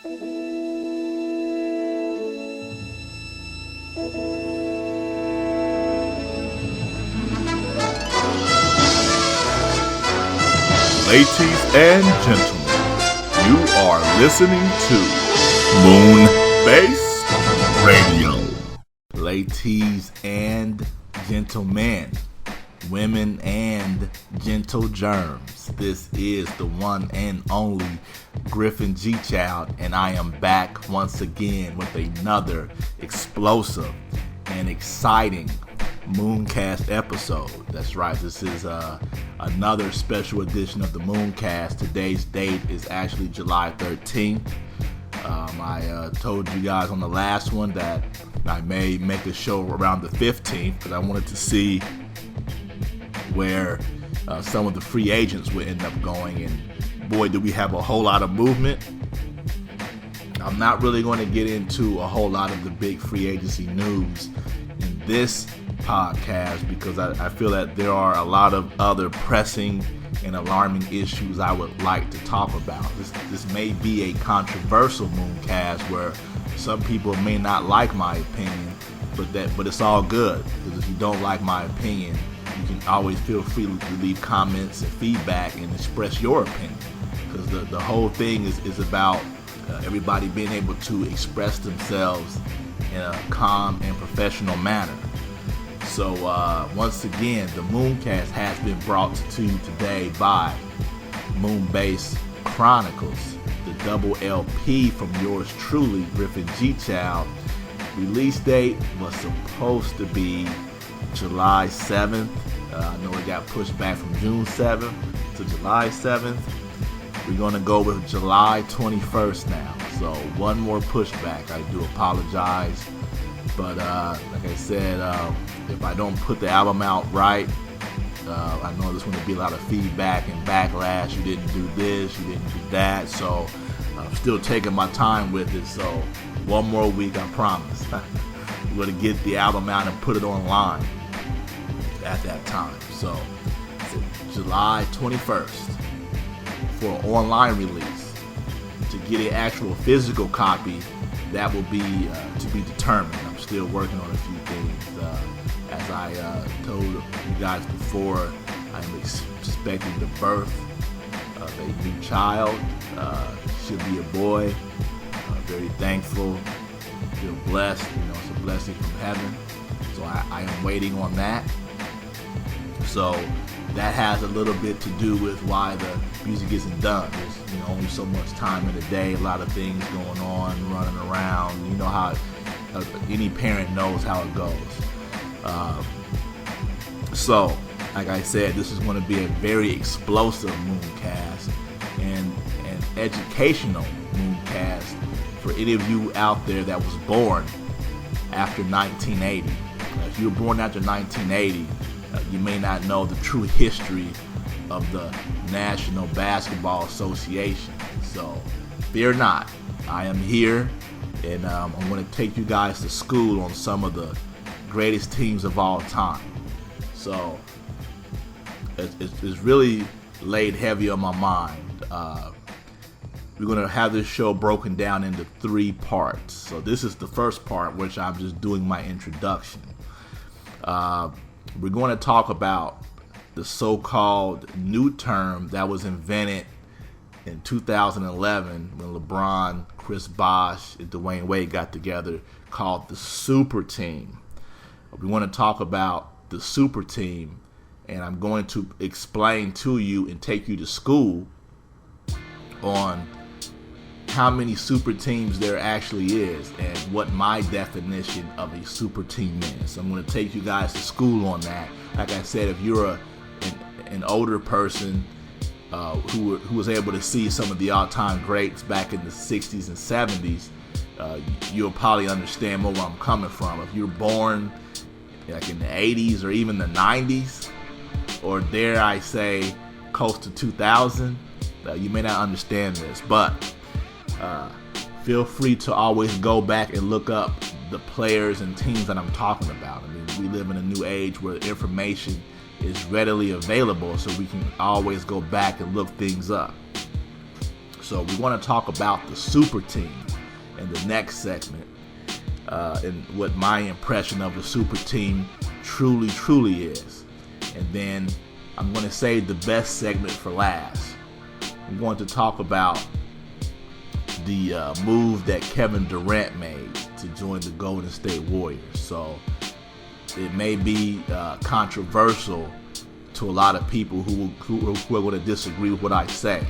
Ladies and gentlemen, you are listening to MoonKast Radio. Ladies and gentlemen, women and gentle germs, this is the one and only Griffin G. Child, and I am back once again with another explosive and exciting MoonKast episode. That's right, this is another special edition of the MoonKast. Today's date is actually July 13th. I told you guys on the last one that I may make a show around the 15th, but I wanted to see where some of the free agents would end up going, and boy, do we have a whole lot of movement. I'm not really going to get into a whole lot of the big free agency news in this podcast because I feel that there are a lot of other pressing and alarming issues I would like to talk about. This may be a controversial MoonKast where some people may not like my opinion, but it's all good, because if you don't like my opinion, you can always feel free to leave comments and feedback and express your opinion, because the whole thing is about everybody being able to express themselves in a calm and professional manner. So once again, the MoonKast has been brought to you today by Moonbase Chronicles, the double LP from yours truly, Griffin G. Child. Release date was supposed to be July 7th. I know it got pushed back from June 7th to July 7th. We're going to go with July 21st now. So one more pushback. I do apologize. But like I said, if I don't put the album out right, I know there's going to be a lot of feedback and backlash. You didn't do this, you didn't do that. So I'm still taking my time with it. So one more week, I promise. I'm going to get the album out and put it online at that time. So July 21st for an online release. To get an actual physical copy, that will be to be determined. I'm still working on a few things. As I told you guys before, I'm expecting the birth of a new child. Should be a boy. Very thankful. Feel blessed. It's a blessing from heaven. So I am waiting on that. So that has a little bit to do with why the music isn't done. There's only so much time in the day, a lot of things going on, running around. You know how any parent knows how it goes. So, like I said, this is going to be a very explosive MoonKast and an educational MoonKast for any of you out there that was born after 1980. If you were born after 1980, you may not know the true history of the National Basketball Association. So fear not, I am here, and I'm going to take you guys to school on some of the greatest teams of all time. So it's really laid heavy on my mind. We're going to have this show broken down into 3 parts. So this is the first part, which I'm just doing my introduction. We're going to talk about the so-called new term that was invented in 2011 when LeBron, Chris Bosh, and Dwayne Wade got together, called the super team. We want to talk about the super team, and I'm going to explain to you and take you to school on how many super teams there actually is and what my definition of a super team is. So I'm going to take you guys to school on that. Like I said, if you're an older person who was able to see some of the all-time greats back in the 60s and 70s, you'll probably understand more where I'm coming from. If you're born like in the 80s or even the 90s, or dare I say close to 2000, you may not understand this, but feel free to always go back and look up the players and teams that I'm talking about. I mean, we live in a new age where information is readily available, so we can always go back and look things up. So we want to talk about the super team in the next segment, and what my impression of the super team truly is. And then I'm going to save the best segment for last. I'm going to talk about the move that Kevin Durant made to join the Golden State Warriors. So it may be controversial to a lot of people who are going to disagree with what I say.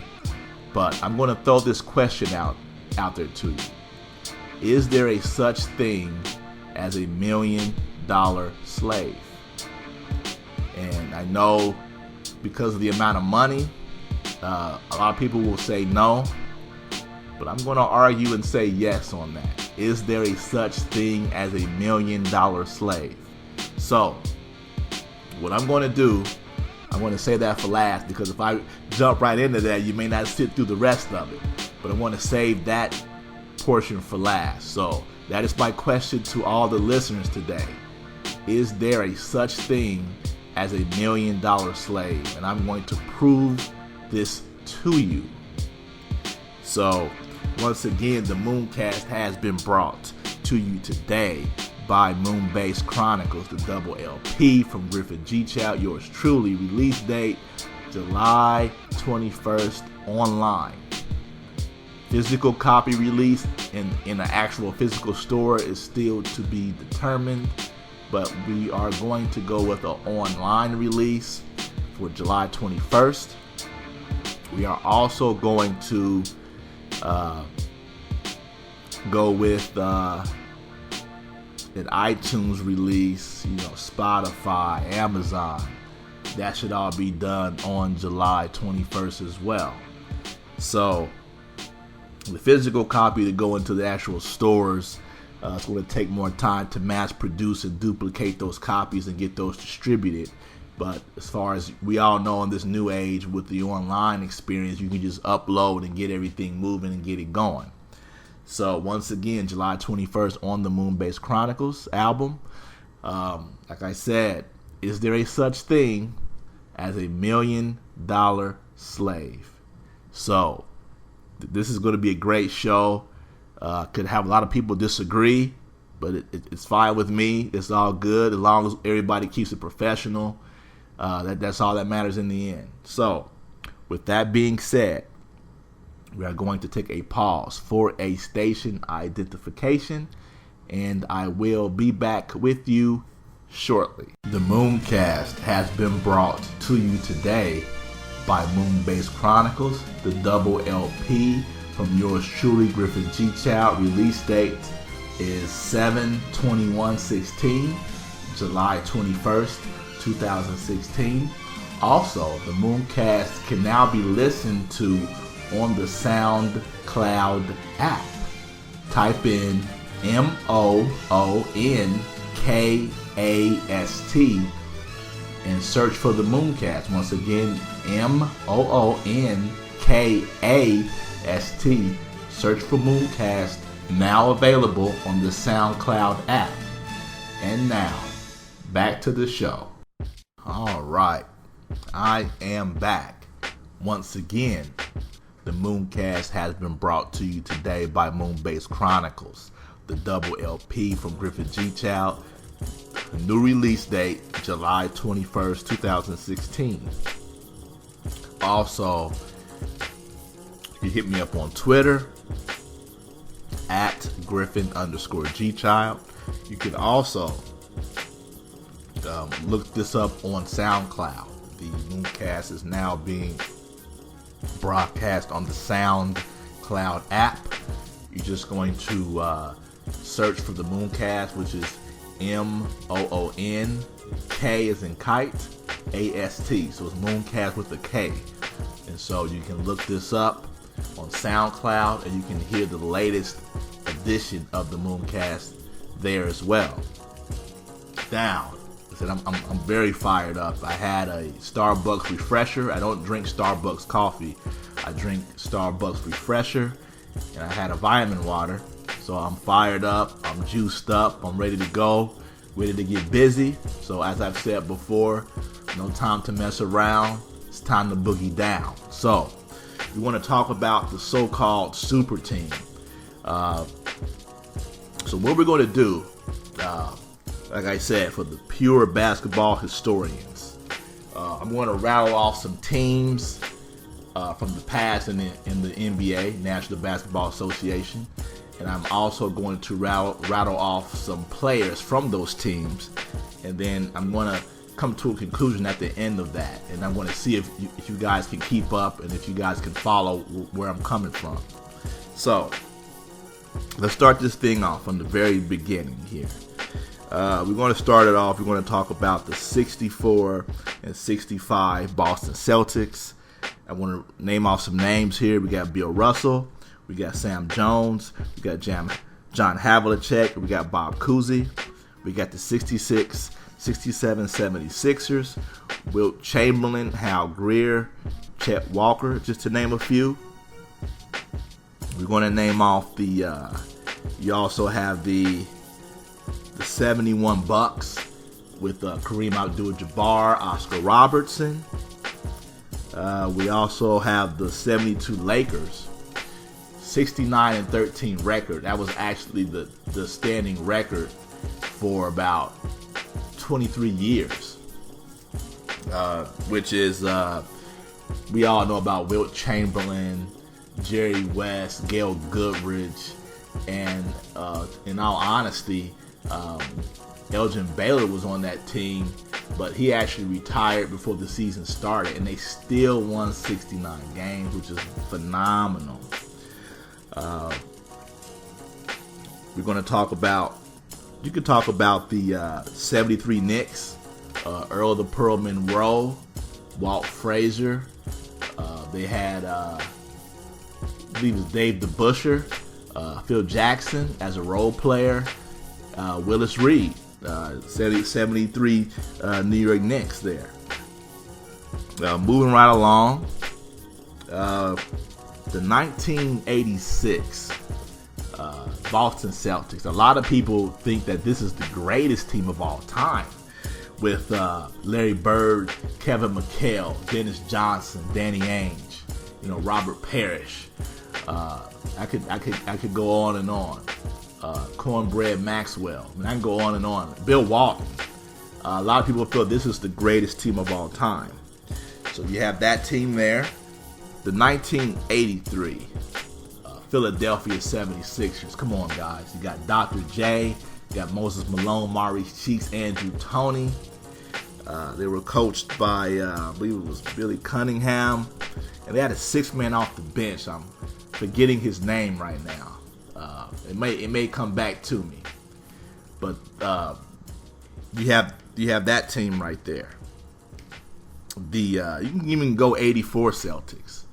But I'm going to throw this question out there to you. Is there a such thing as a $1 million slave? And I know because of the amount of money, a lot of people will say no. But I'm going to argue and say yes on that. Is there a such thing as a $1 million slave? So, what I'm going to do, I'm going to say that for last, because if I jump right into that, you may not sit through the rest of it. But I want to save that portion for last. So, that is my question to all the listeners today. Is there a such thing as a $1 million slave? And I'm going to prove this to you. So, once again, the MoonKast has been brought to you today by Moon-Based Chronicles, the double LP from Griffin G. Chow. Yours truly. Release date July 21st online. Physical copy release in an actual physical store is still to be determined, but we are going to go with an online release for July 21st. We are also going to go with an iTunes release, Spotify, Amazon. That should all be done on July 21st as well. So the physical copy to go into the actual stores, it's going to take more time to mass produce and duplicate those copies and get those distributed. But as far as we all know, in this new age with the online experience, you can just upload and get everything moving and get it going. So once again, July 21st on the Moon-Based Chronicles album. Like I said, is there a such thing as a $1 million slave? So this is going to be a great show. Could have a lot of people disagree, but it's fine with me. It's all good as long as everybody keeps it professional. That's all that matters in the end. So, with that being said, we are going to take a pause for a station identification, and I will be back with you shortly. The MoonKast has been brought to you today by Moon-Based Chronicles, the double LP from yours truly, Griffin G. Chow. Release date is 7/21/16, July 21st. 2016. Also, the MoonKast can now be listened to on the SoundCloud app. Type in MoonKast and search for the MoonKast. Once again, MoonKast. Search for MoonKast. Now available on the SoundCloud app. And now, back to the show. All right, I am back. Once again, the MoonKast has been brought to you today by Moon-Based Chronicles, the double LP from Griffin G. Chow. The new release date, July 21st, 2016. Also, you hit me up on Twitter, at Griffin_G-Child. You can also look this up on SoundCloud. The MoonKast is now being broadcast on the SoundCloud app. You're just going to search for the MoonKast, which is MoonK as in kite, AST. So it's MoonKast with a K. And so you can look this up on SoundCloud, and you can hear the latest edition of the MoonKast there as well. Now, I'm very fired up. I had a Starbucks refresher. I don't drink Starbucks coffee. I drink Starbucks refresher. And I had a vitamin water. So I'm fired up. I'm juiced up. I'm ready to go. Ready to get busy. So as I've said before, no time to mess around. It's time to boogie down. So we want to talk about the so-called super team. So what we're going to do, like I said, for the pure basketball historians, I'm going to rattle off some teams from the past in the NBA, National Basketball Association, and I'm also going to rattle off some players from those teams, and then I'm going to come to a conclusion at the end of that, and I'm going to see if you guys can keep up and if you guys can follow where I'm coming from. So let's start this thing off from the very beginning here. We're going to start it off. We're going to talk about the 64 and 65 Boston Celtics. I want to name off some names here. We got Bill Russell. We got Sam Jones. We got John Havlicek. We got Bob Cousy. We got the 66, 67, 76ers. Wilt Chamberlain, Hal Greer, Chet Walker, just to name a few. We're going to name off the, you also have the 71 Bucks with Kareem Abdul-Jabbar, Oscar Robertson. We also have the 72 Lakers, 69-13 record. That was actually the standing record for about 23 years, which is, we all know about Wilt Chamberlain, Jerry West, Gail Goodrich, and in all honesty, Elgin Baylor was on that team, but he actually retired before the season started, and they still won 69 games, which is phenomenal. We're going to talk about, you could talk about the 73 Knicks, Earl the Pearl Monroe, Walt Frazier. They had, I believe it was Dave DeBusschere, Phil Jackson as a role player, Willis Reed, 73 New York Knicks there. Moving right along, the 1986 Boston Celtics. A lot of people think that this is the greatest team of all time, with Larry Bird, Kevin McHale, Dennis Johnson, Danny Ainge, Robert Parrish. I could go on and on. Cornbread Maxwell. I can go on and on. Bill Walton. A lot of people feel this is the greatest team of all time. So you have that team there. The 1983 Philadelphia 76ers. Come on, guys. You got Dr. J. You got Moses Malone, Maurice Cheeks, Andrew Toney. They were coached by, I believe it was Billy Cunningham. And they had a six-man off the bench. I'm forgetting his name right now. It may come back to me, but you have that team right there. You can even go 84 Celtics,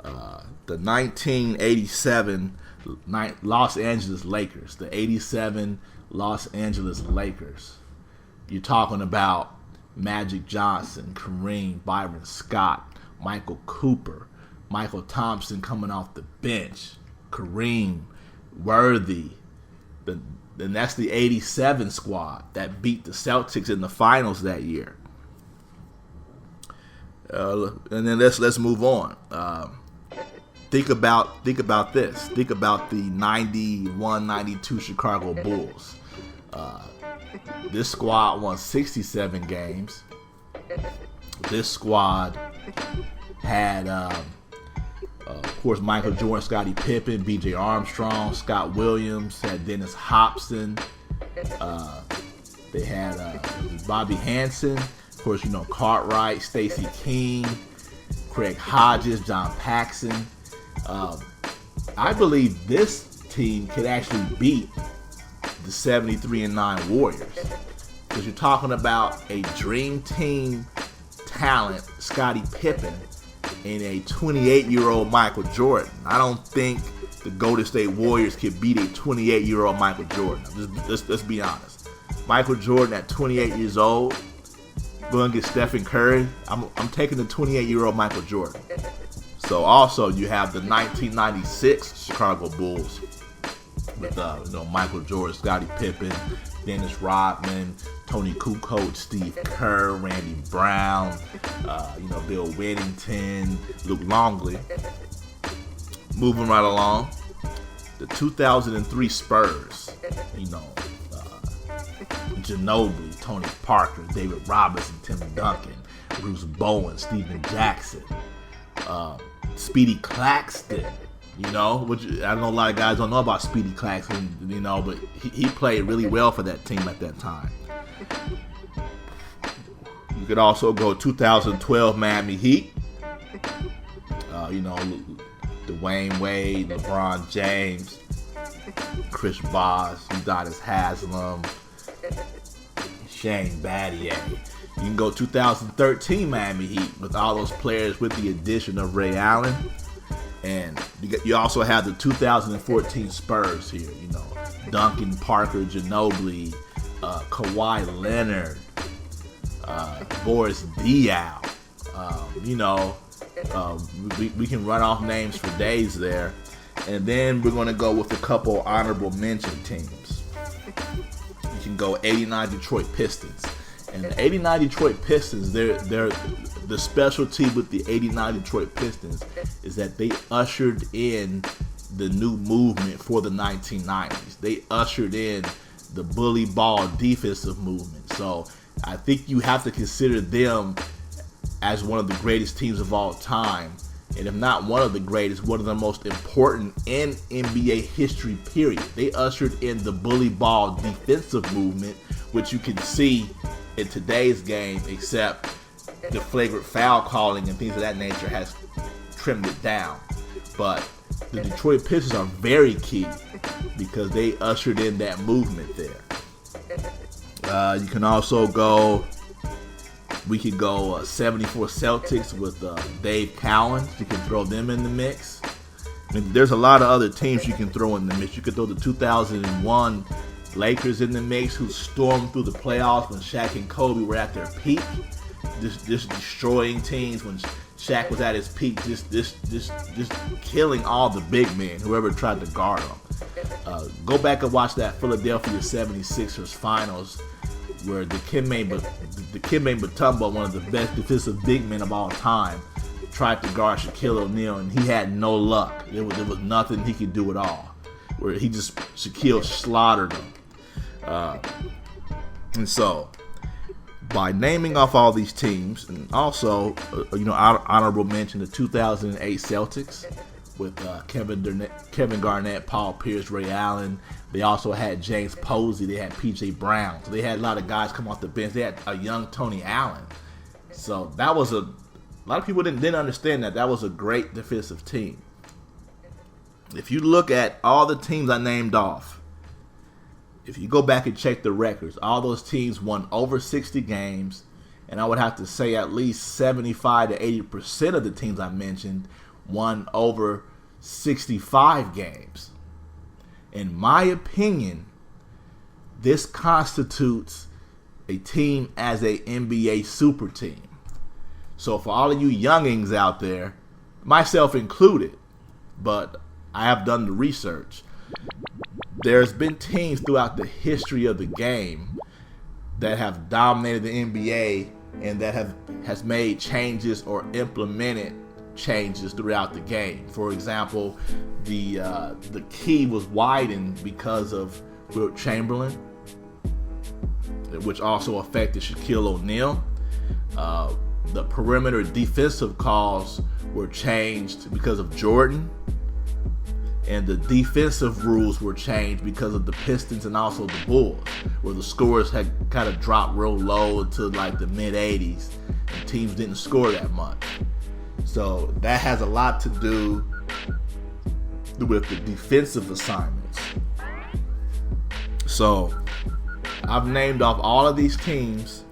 the 1987 Los Angeles Lakers, the 87 Los Angeles Lakers. You're talking about Magic Johnson, Kareem, Byron Scott, Michael Cooper, Michael Thompson coming off the bench, Kareem, Worthy, and that's the 87 squad that beat the Celtics in the finals that year. And then let's move on. Think about this. Think about the 91-92 Chicago Bulls. This squad won 67 games. This squad had, of course, Michael Jordan, Scottie Pippen, B.J. Armstrong, Scott Williams, had Dennis Hopson. They had Bobby Hansen, of course, Cartwright, Stacey King, Craig Hodges, John Paxson. I believe this team could actually beat the 73-9 Warriors, because you're talking about a dream team talent, Scottie Pippen, and a 28-year-old Michael Jordan. I don't think the Golden State Warriors could beat a 28-year-old Michael Jordan. Let's be honest. Michael Jordan at 28 years old, going to get Stephen Curry. I'm taking the 28-year-old Michael Jordan. So also you have the 1996 Chicago Bulls with Michael Jordan, Scottie Pippen, Dennis Rodman, Tony Kukoc, Steve Kerr, Randy Brown, Bill Whittington, Luke Longley. moving right along. The 2003 Spurs, Ginobili, Tony Parker, David Robinson, Tim Duncan, Bruce Bowen, Steven Jackson, Speedy Claxton, which I know a lot of guys don't know about Speedy Claxton, but he played really well for that team at that time. You could also go 2012 Miami Heat, Dwayne Wade, LeBron James, Chris Bosh, Udonis Haslem, Shane Battier. You can go 2013 Miami Heat with all those players with the addition of Ray Allen. And you also have the 2014 Spurs here, Duncan, Parker, Ginobili, Kawhi Leonard, Boris Diaw. We can run off names for days there. And then we're going to go with a couple honorable mention teams. You can go 89 Detroit Pistons. And the 89 Detroit Pistons, they're the specialty with the 89 Detroit Pistons is that they ushered in the new movement for the 1990s. They ushered in the bully ball defensive movement. So I think you have to consider them as one of the greatest teams of all time. And if not one of the greatest, one of the most important in NBA history, period. They ushered in the bully ball defensive movement, which you can see in today's game, except the flagrant foul calling and things of that nature has trimmed it down. But the Detroit Pistons are very key because they ushered in that movement there. You can also we could go 74 Celtics with Dave Cowens. You can throw them in the mix. There's a lot of other teams you can throw in the mix. You could throw the 2001 Lakers in the mix, who stormed through the playoffs when Shaq and Kobe were at their peak, just destroying teams when Shaq was at his peak, just killing all the big men, whoever tried to guard him. Go back and watch that Philadelphia 76ers finals, where Dikembe Mutombo, one of the best defensive big men of all time, tried to guard Shaquille O'Neal, and he had no luck. There was nothing he could do at all. Where Shaquille slaughtered him. And so, by naming off all these teams, and also, honorable mention the 2008 Celtics with Kevin Garnett, Paul Pierce, Ray Allen. They also had James Posey. They had P.J. Brown. So they had a lot of guys come off the bench. They had a young Tony Allen. So that was a lot of people didn't understand that was a great defensive team. If you look at all the teams I named off, if you go back and check the records, all those teams won over 60 games, and I would have to say at least 75 to 80% of the teams I mentioned won over 65 games. In my opinion, this constitutes a team as a NBA super team. So for all of you youngins out there, myself included, but I have done the research. There's been teams throughout the history of the game that have dominated the NBA and that has made changes or implemented changes throughout the game. For example, the key was widened because of Wilt Chamberlain, which also affected Shaquille O'Neal. The perimeter defensive calls were changed because of Jordan. And the defensive rules were changed because of the Pistons and also the Bulls, where the scores had kind of dropped real low into like the mid-80s, and teams didn't score that much. So that has a lot to do with the defensive assignments. So I've named off all of these teams.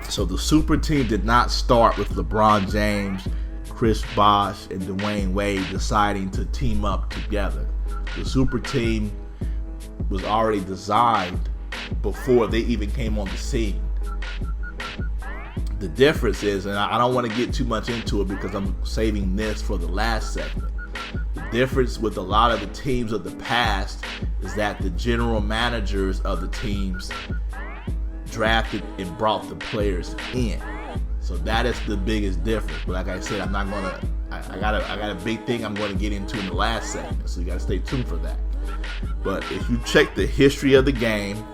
So the super team did not start with LeBron James, Chris Bosh, and Dwayne Wade deciding to team up together. The super team was already designed before they even came on the scene. The difference is, and I don't want to get too much into it because I'm saving this for the last segment. The difference with a lot of the teams of the past is that the general managers of the teams drafted and brought the players in. So that is the biggest difference. But like I said, I'm not gonna. I got a big thing I'm going to get into in the last segment, so you got to stay tuned for that. But if you check the history of the game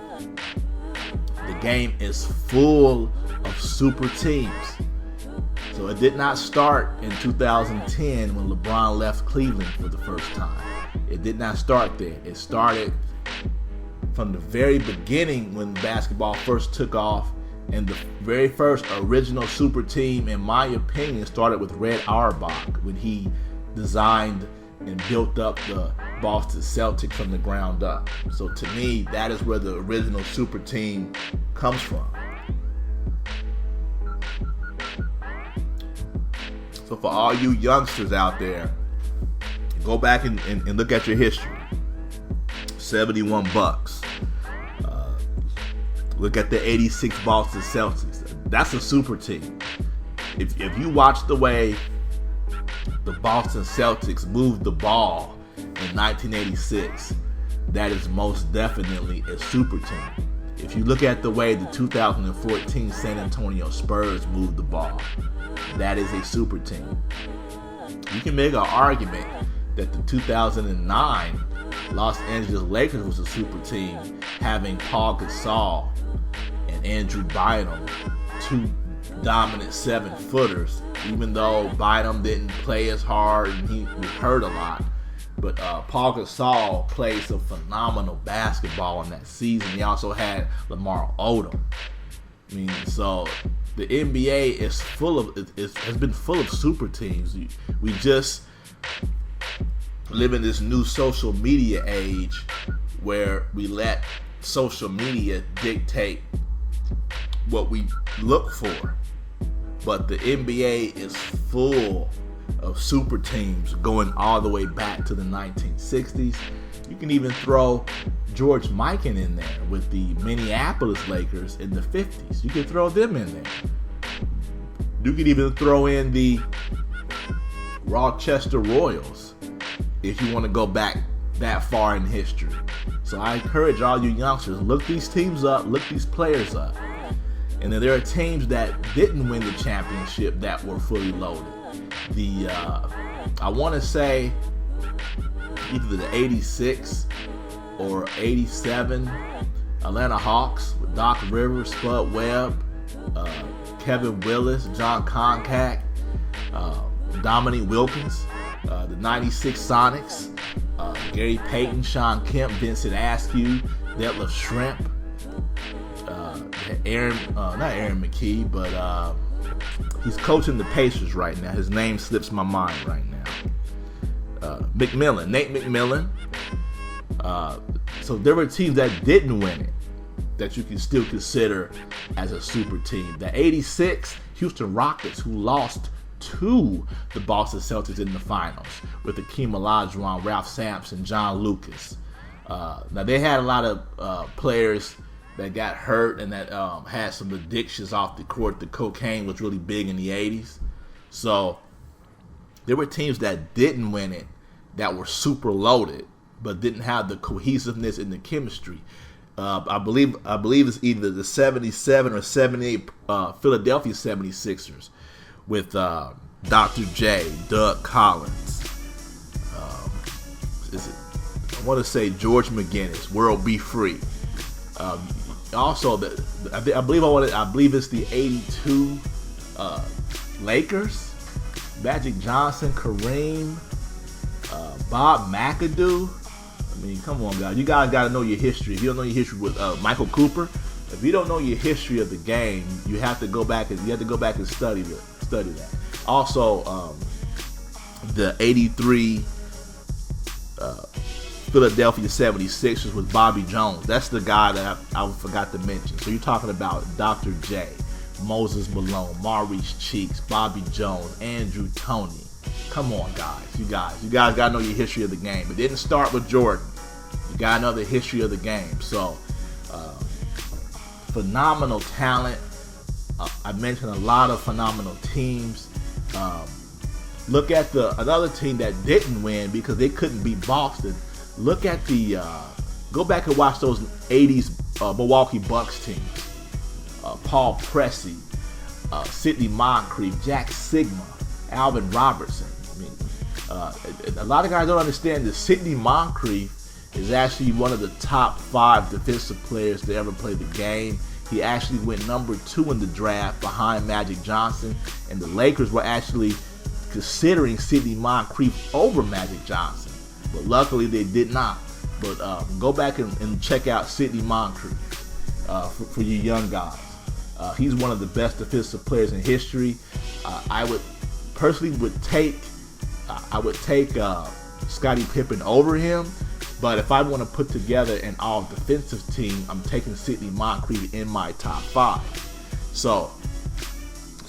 is full of super teams. So it did not start in 2010 when LeBron left Cleveland for the first time. It did not start there. It started from the very beginning when basketball first took off, and the very first original super team, in my opinion, started with Red Auerbach when he designed and built up the Boston Celtics from the ground up. So to me, that is where the original super team comes from. So for all you youngsters out there, go back and look at your history. 71 Bucks. Look at the 86 Boston Celtics. That's a super team. If you watch the way the Boston Celtics moved the ball in 1986, that is most definitely a super team. If you look at the way the 2014 San Antonio Spurs moved the ball, that is a super team. You can make an argument that the 2009 Los Angeles Lakers was a super team, having Paul Gasol and Andrew Bynum, two dominant 7-footers, even though Bynum didn't play as hard and he was hurt a lot. But Paul Gasol played some phenomenal basketball in that season. He also had Lamar Odom. I mean, so the NBA is has been full of super teams. We just live in this new social media age where we let social media dictate what we look for. But the NBA is full of super teams going all the way back to the 1960s. You can even throw George Mikan in there with the Minneapolis Lakers in the 50s. You can throw them in there. You can even throw in the Rochester Royals if you want to go back that far in history. So I encourage all you youngsters, look these teams up, look these players up. And then there are teams that didn't win the championship that were fully loaded. I want to say either the 86 or 87 Atlanta Hawks with Doc Rivers, Spud Webb, Kevin Willis, John Koncak, Dominique Wilkins, the 96 Sonics, Gary Payton, Sean Kemp, Vincent Askew, Detlef Schrempf, not Aaron McKee, but he's coaching the Pacers right now. His name slips my mind right now. Nate McMillan. So there were teams that didn't win it that you can still consider as a super team. The 86 Houston Rockets, who lost to the Boston Celtics in the finals with Akeem Olajuwon, Ralph Sampson, John Lucas. Now they had a lot of players that got hurt and that had some addictions off the court. The cocaine was really big in the 80s. So there were teams that didn't win it that were super loaded but didn't have the cohesiveness and the chemistry. I believe it's either the 77 or 78 Philadelphia 76ers with Dr. J, Doug Collins. I want to say George McGinnis, World Be Free. Also, I believe it's the 82 Lakers. Magic Johnson, Kareem, Bob McAdoo. I mean, come on, guys. You guys got to know your history. If you don't know your history with Michael Cooper, if you don't know your history of the game, you have to go back and study that. Also, the 83 Philadelphia 76ers with Bobby Jones. That's the guy that I forgot to mention. So you're talking about Dr. J, Moses Malone, Maurice Cheeks, Bobby Jones, Andrew Toney. Come on, guys. You guys got to know your history of the game. It didn't start with Jordan. You got to know the history of the game. So, phenomenal talent. I mentioned a lot of phenomenal teams. Look at another team that didn't win because they couldn't beat Boston. Look at go back and watch those 80s Milwaukee Bucks teams. Paul Pressey, Sidney Moncrief, Jack Sigma, Alvin Robertson. I mean, A lot of guys don't understand that Sidney Moncrief is actually one of the top 5 defensive players to ever play the game. He actually went number 2 in the draft behind Magic Johnson, and the Lakers were actually considering Sidney Moncrief over Magic Johnson, but luckily they did not. But go back and check out Sidney Moncrief for you young guys. He's one of the best defensive players in history. I would personally take Scottie Pippen over him. But if I want to put together an all-defensive team, I'm taking Sidney Moncrief in my top 5. So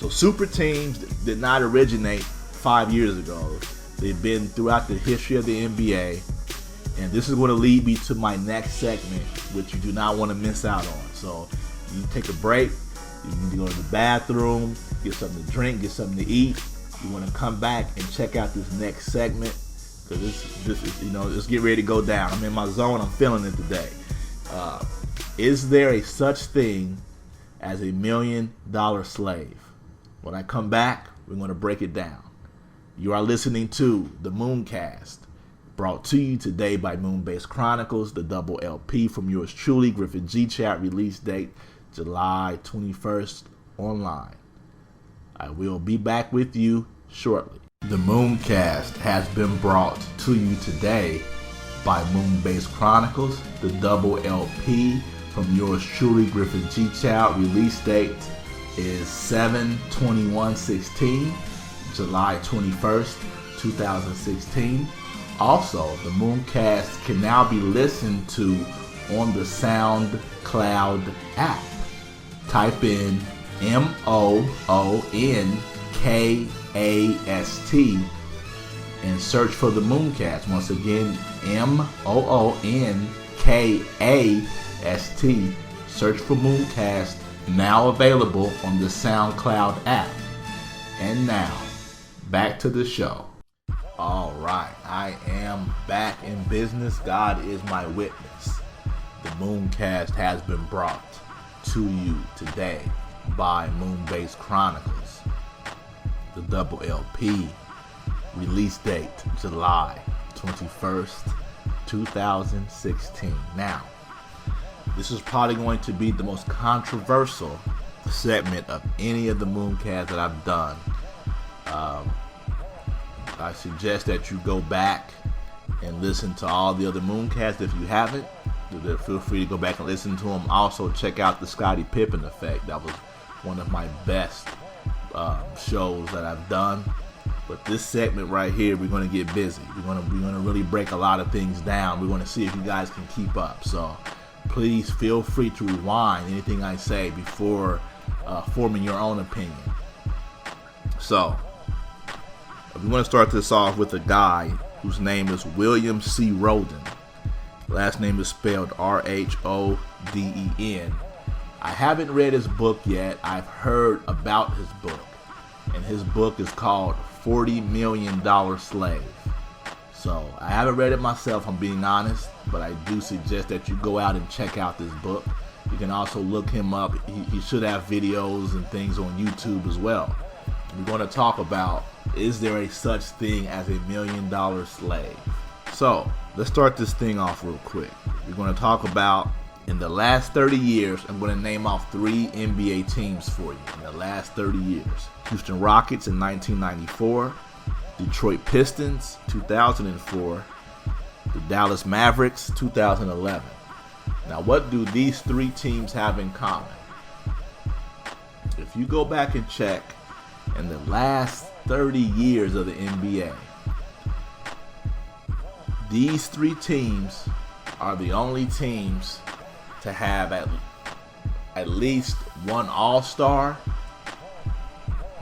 super teams did not originate 5 years ago. They've been throughout the history of the NBA. And this is going to lead me to my next segment, which you do not want to miss out on. So you take a break, you need to go to the bathroom, get something to drink, get something to eat. You want to come back and check out this next segment. This is, let's get ready to go down. I'm in my zone. I'm feeling it today. Is there a such thing as a $1 million slave? When I come back, we're going to break it down. You are listening to the MoonKast, brought to you today by Moonbase Chronicles, the double LP from yours truly, Griffin G. Chat, release date July 21st, online. I will be back with you shortly. The MoonKast has been brought to you today by Moonbase Chronicles, the double LP from yours truly, Griffin G. Child. Release date is 7/21/16, July 21st, 2016. Also, the MoonKast can now be listened to on the SoundCloud app. Type in MoonKast and search for the MoonKast. Once again, MoonKast. Search for MoonKast. Now available on the SoundCloud app. And now, back to the show. All right, I am back in business. God is my witness. The MoonKast has been brought to you today by Moonbase Chronicles, the double LP. Release date July 21st, 2016. Now, this is probably going to be the most controversial segment of any of the MoonKasts that I've done. I suggest that you go back and listen to all the other MoonKasts if you haven't. Feel free to go back and listen to them. Also, check out the Scottie Pippen Effect. That was one of my best shows that I've done. But this segment right here, we're going to get busy. We're going to really break a lot of things down. We're going to see if you guys can keep up. So please feel free to rewind anything I say before forming your own opinion. So we want to start this off with a guy whose name is William C. Rhoden. Last name is spelled Rhoden. I haven't read his book yet. I've heard about his book. And his book is called $40 Million Slave. So I haven't read it myself, I'm being honest. But I do suggest that you go out and check out this book. You can also look him up. He should have videos and things on YouTube as well. We're going to talk about, is there a such thing as a $1 million slave? So let's start this thing off real quick. We're going to talk about, in the last 30 years, I'm going to name off 3 NBA teams for you in the last 30 years. Houston Rockets in 1994, Detroit Pistons 2004, the Dallas Mavericks 2011. Now, what do these 3 teams have in common? If you go back and check, in the last 30 years of the NBA, these 3 teams are the only teams to have at least one All-Star,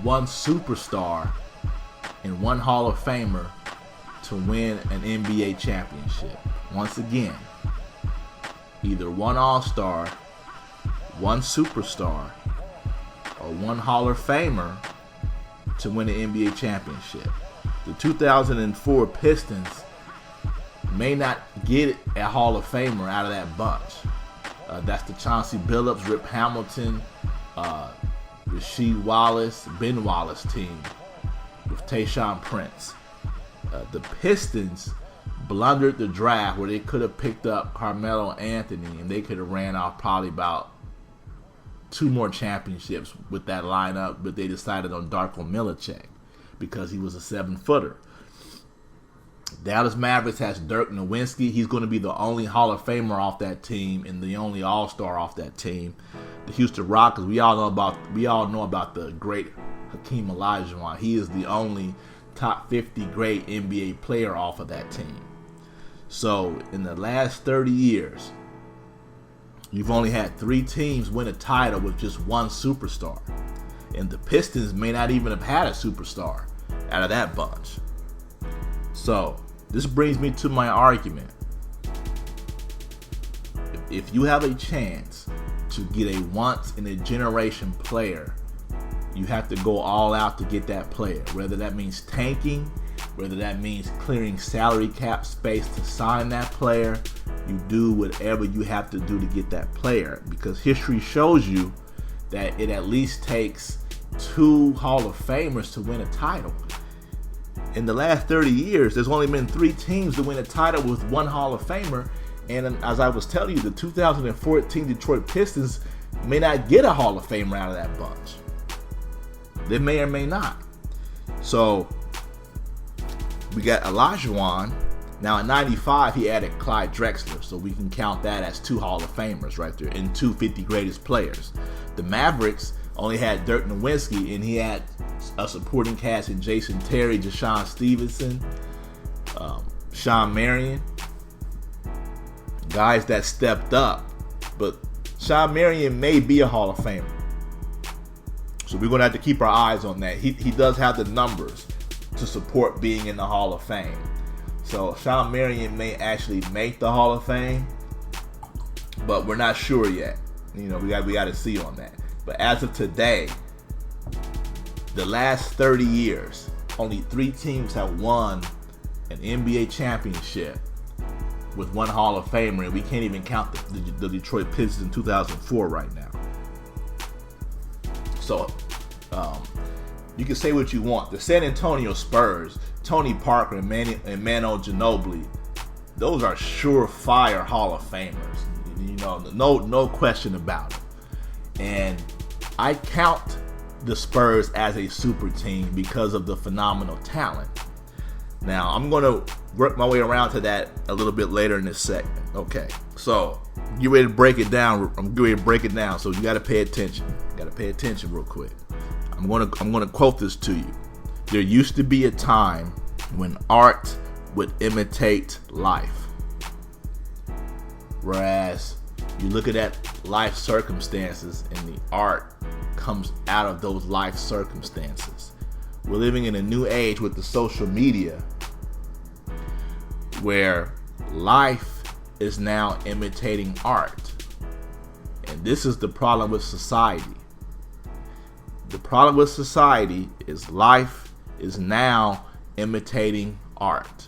one Superstar, and one Hall of Famer to win an NBA championship. Once again, either one All-Star, one Superstar, or one Hall of Famer to win an NBA championship. The 2004 Pistons may not get a Hall of Famer out of that bunch. That's the Chauncey Billups, Rip Hamilton, Rasheed Wallace, Ben Wallace team with Tayshaun Prince. the Pistons blundered the draft where they could have picked up Carmelo Anthony and they could have ran off probably about 2 more championships with that lineup, but they decided on Darko Milicic because he was a 7-footer. Dallas Mavericks has Dirk Nowitzki. He's going to be the only Hall of Famer off that team and the only All-Star off that team. The Houston Rockets, we all know about the great Hakeem Olajuwon. He is the only top 50 great NBA player off of that team. So in the last 30 years, you've only had 3 teams win a title with just 1 superstar. And the Pistons may not even have had a superstar out of that bunch. So, this brings me to my argument. If you have a chance to get a once-in-a-generation player, you have to go all out to get that player. Whether that means tanking, whether that means clearing salary cap space to sign that player, you do whatever you have to do to get that player. Because history shows you that it at least takes 2 Hall of Famers to win a title. In the last 30 years, there's only been 3 teams to win a title with 1 Hall of Famer. And as I was telling you, the 2014 Detroit Pistons may not get a Hall of Famer out of that bunch. They may or may not. So, we got Olajuwon. Now, in 95, he added Clyde Drexler. So, we can count that as 2 Hall of Famers right there and 2 50 greatest players. The Mavericks only had Dirk Nowitzki, and he had a supporting cast in Jason Terry, Deshaun Stevenson, Sean Marion. Guys that stepped up. But Sean Marion may be a Hall of Famer. So we're going to have to keep our eyes on that. He does have the numbers to support being in the Hall of Fame. So Sean Marion may actually make the Hall of Fame, but we're not sure yet. We got to see on that. But as of today, the last 30 years, only 3 teams have won an NBA championship with 1 Hall of Famer, and we can't even count the Detroit Pistons in 2004 right now. So, you can say what you want. The San Antonio Spurs, Tony Parker and Manu Ginobili, those are surefire Hall of Famers. No question about it. And I count the Spurs as a super team because of the phenomenal talent. Now, I'm going to work my way around to that a little bit later in this segment. Okay, so get ready to break it down. I'm getting ready to break it down, so you got to pay attention. Real quick. I'm going to quote this to you. There used to be a time when art would imitate life. Whereas you look at that life circumstances and the art comes out of those life circumstances. We're living in a new age with the social media where life is now imitating art. And this is the problem with society. The problem with society is life is now imitating art.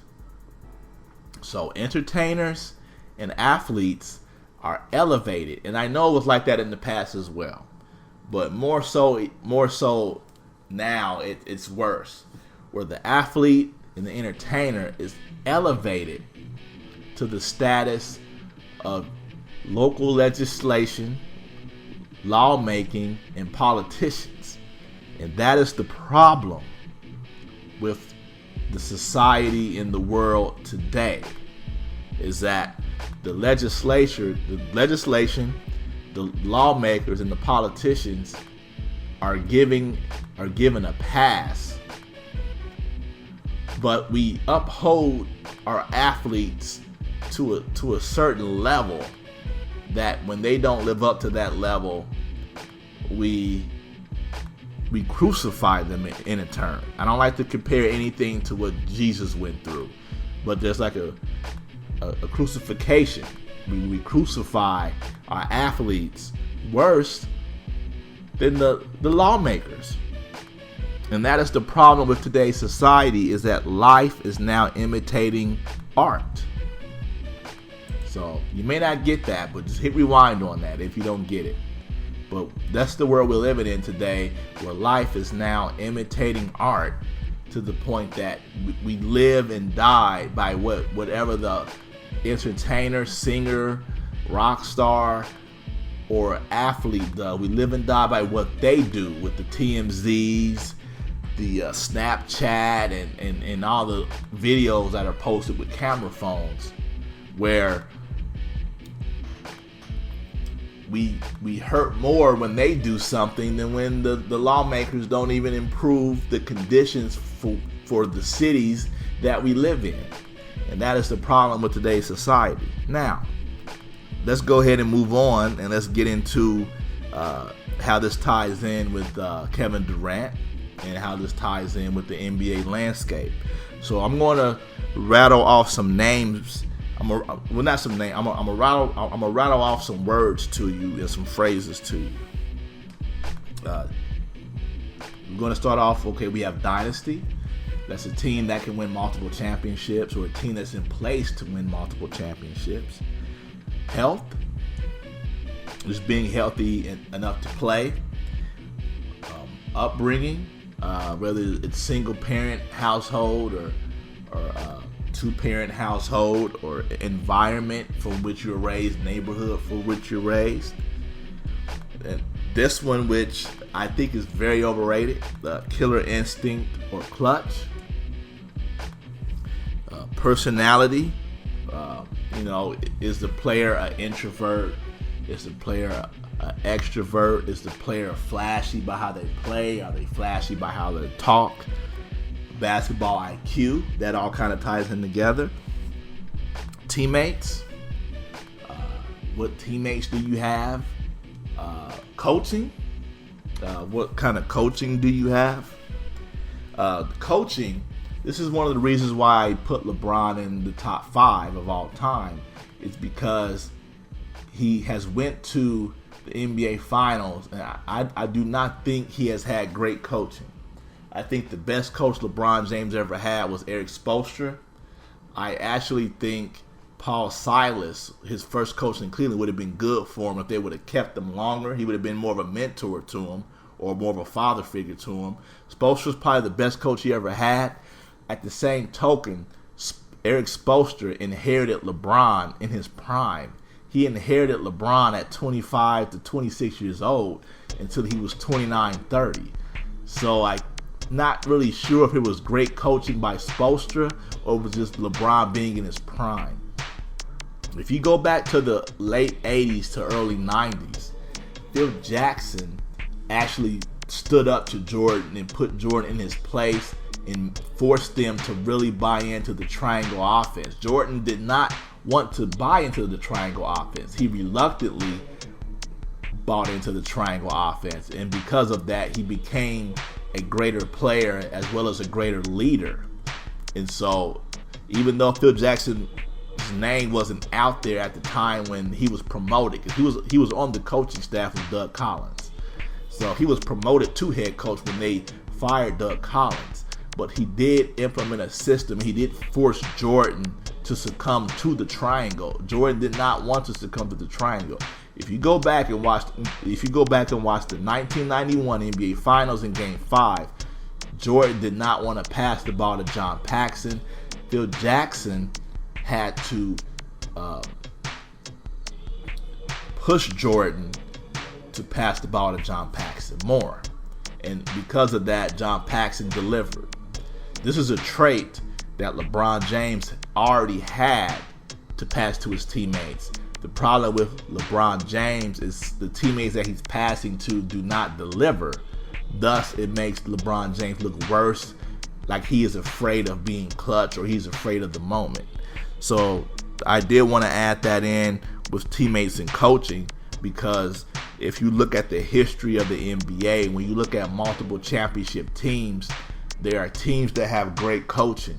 So entertainers and athletes are elevated. And I know it was like that in the past as well. But more so now it's worse. Where the athlete and the entertainer is elevated to the status of local legislation, lawmaking, and politicians. And that is the problem with the society in the world today, is that the legislation, the lawmakers, and the politicians are given a pass, but we uphold our athletes to a certain level that when they don't live up to that level, we crucify them in a turn. I don't like to compare anything to what Jesus went through, but there's like a crucifixion. We crucify our athletes worse than the lawmakers. And that is the problem with today's society, is that life is now imitating art. So you may not get that, but just hit rewind on that if you don't get it. But that's the world we're living in today, where life is now imitating art. to the point that we live and die by whatever the entertainer, singer, rock star, or athlete does. We live and die by what they do with the TMZs, the Snapchat, and all the videos that are posted with camera phones, where we hurt more when they do something than when the lawmakers don't even improve the conditions for the cities that we live in. And that is the problem with today's society. Now, let's go ahead and move on, and let's get into how this ties in with Kevin Durant and how this ties in with the NBA landscape. So I'm going to rattle off some names. I'm gonna rattle off some words to you and some phrases to you. We're going to start off. Okay, we have dynasty. That's a team that can win multiple championships, or a team that's in place to win multiple championships. Health, just being healthy enough to play. Upbringing, whether it's single parent household or two-parent household, or environment from which you're raised, neighborhood for which you're raised. And this one, which I think is very overrated, the killer instinct or clutch. Personality, is the player an introvert? Is the player an extrovert? Is the player flashy by how they play? Are they flashy by how they talk? Basketball IQ, that all kind of ties in together. Teammates, what teammates do you have? Coaching, what kind of coaching do you have? Coaching, this is one of the reasons why I put LeBron in the top 5 of all time. It's because he has went to the NBA Finals, and I do not think he has had great coaching. I think the best coach LeBron James ever had was Eric Spoelstra. I actually think Paul Silas, his first coach in Cleveland, would have been good for him if they would have kept him longer. He would have been more of a mentor to him, or more of a father figure to him. Spoelstra's probably the best coach he ever had. At the same token, Eric Spoelstra inherited LeBron in his prime. He inherited LeBron at 25 to 26 years old until he was 29, 30. So I'm not really sure if it was great coaching by Spoelstra or it was just LeBron being in his prime. If you go back to the late 80s to early 90s, Phil Jackson actually stood up to Jordan and put Jordan in his place and forced them to really buy into the triangle offense. Jordan did not want to buy into the triangle offense. He reluctantly bought into the triangle offense, and because of that, he became a greater player as well as a greater leader. And so, even though Phil Jackson's name wasn't out there at the time when he was promoted, because he was on the coaching staff of Doug Collins, so he was promoted to head coach when they fired Doug Collins. But he did implement a system. He did force Jordan to succumb to the triangle. Jordan did not want to succumb to the triangle. If you go back and watch the 1991 NBA Finals in Game 5, Jordan did not want to pass the ball to John Paxson. Phil Jackson had to push Jordan to pass the ball to John Paxson more. And because of that, John Paxson delivered. This is a trait that LeBron James already had to pass to his teammates. The problem with LeBron James is the teammates that he's passing to do not deliver. Thus, it makes LeBron James look worse, like he is afraid of being clutch or he's afraid of the moment. So I did want to add that in with teammates and coaching, because if you look at the history of the NBA, when you look at multiple championship teams, there are teams that have great coaching.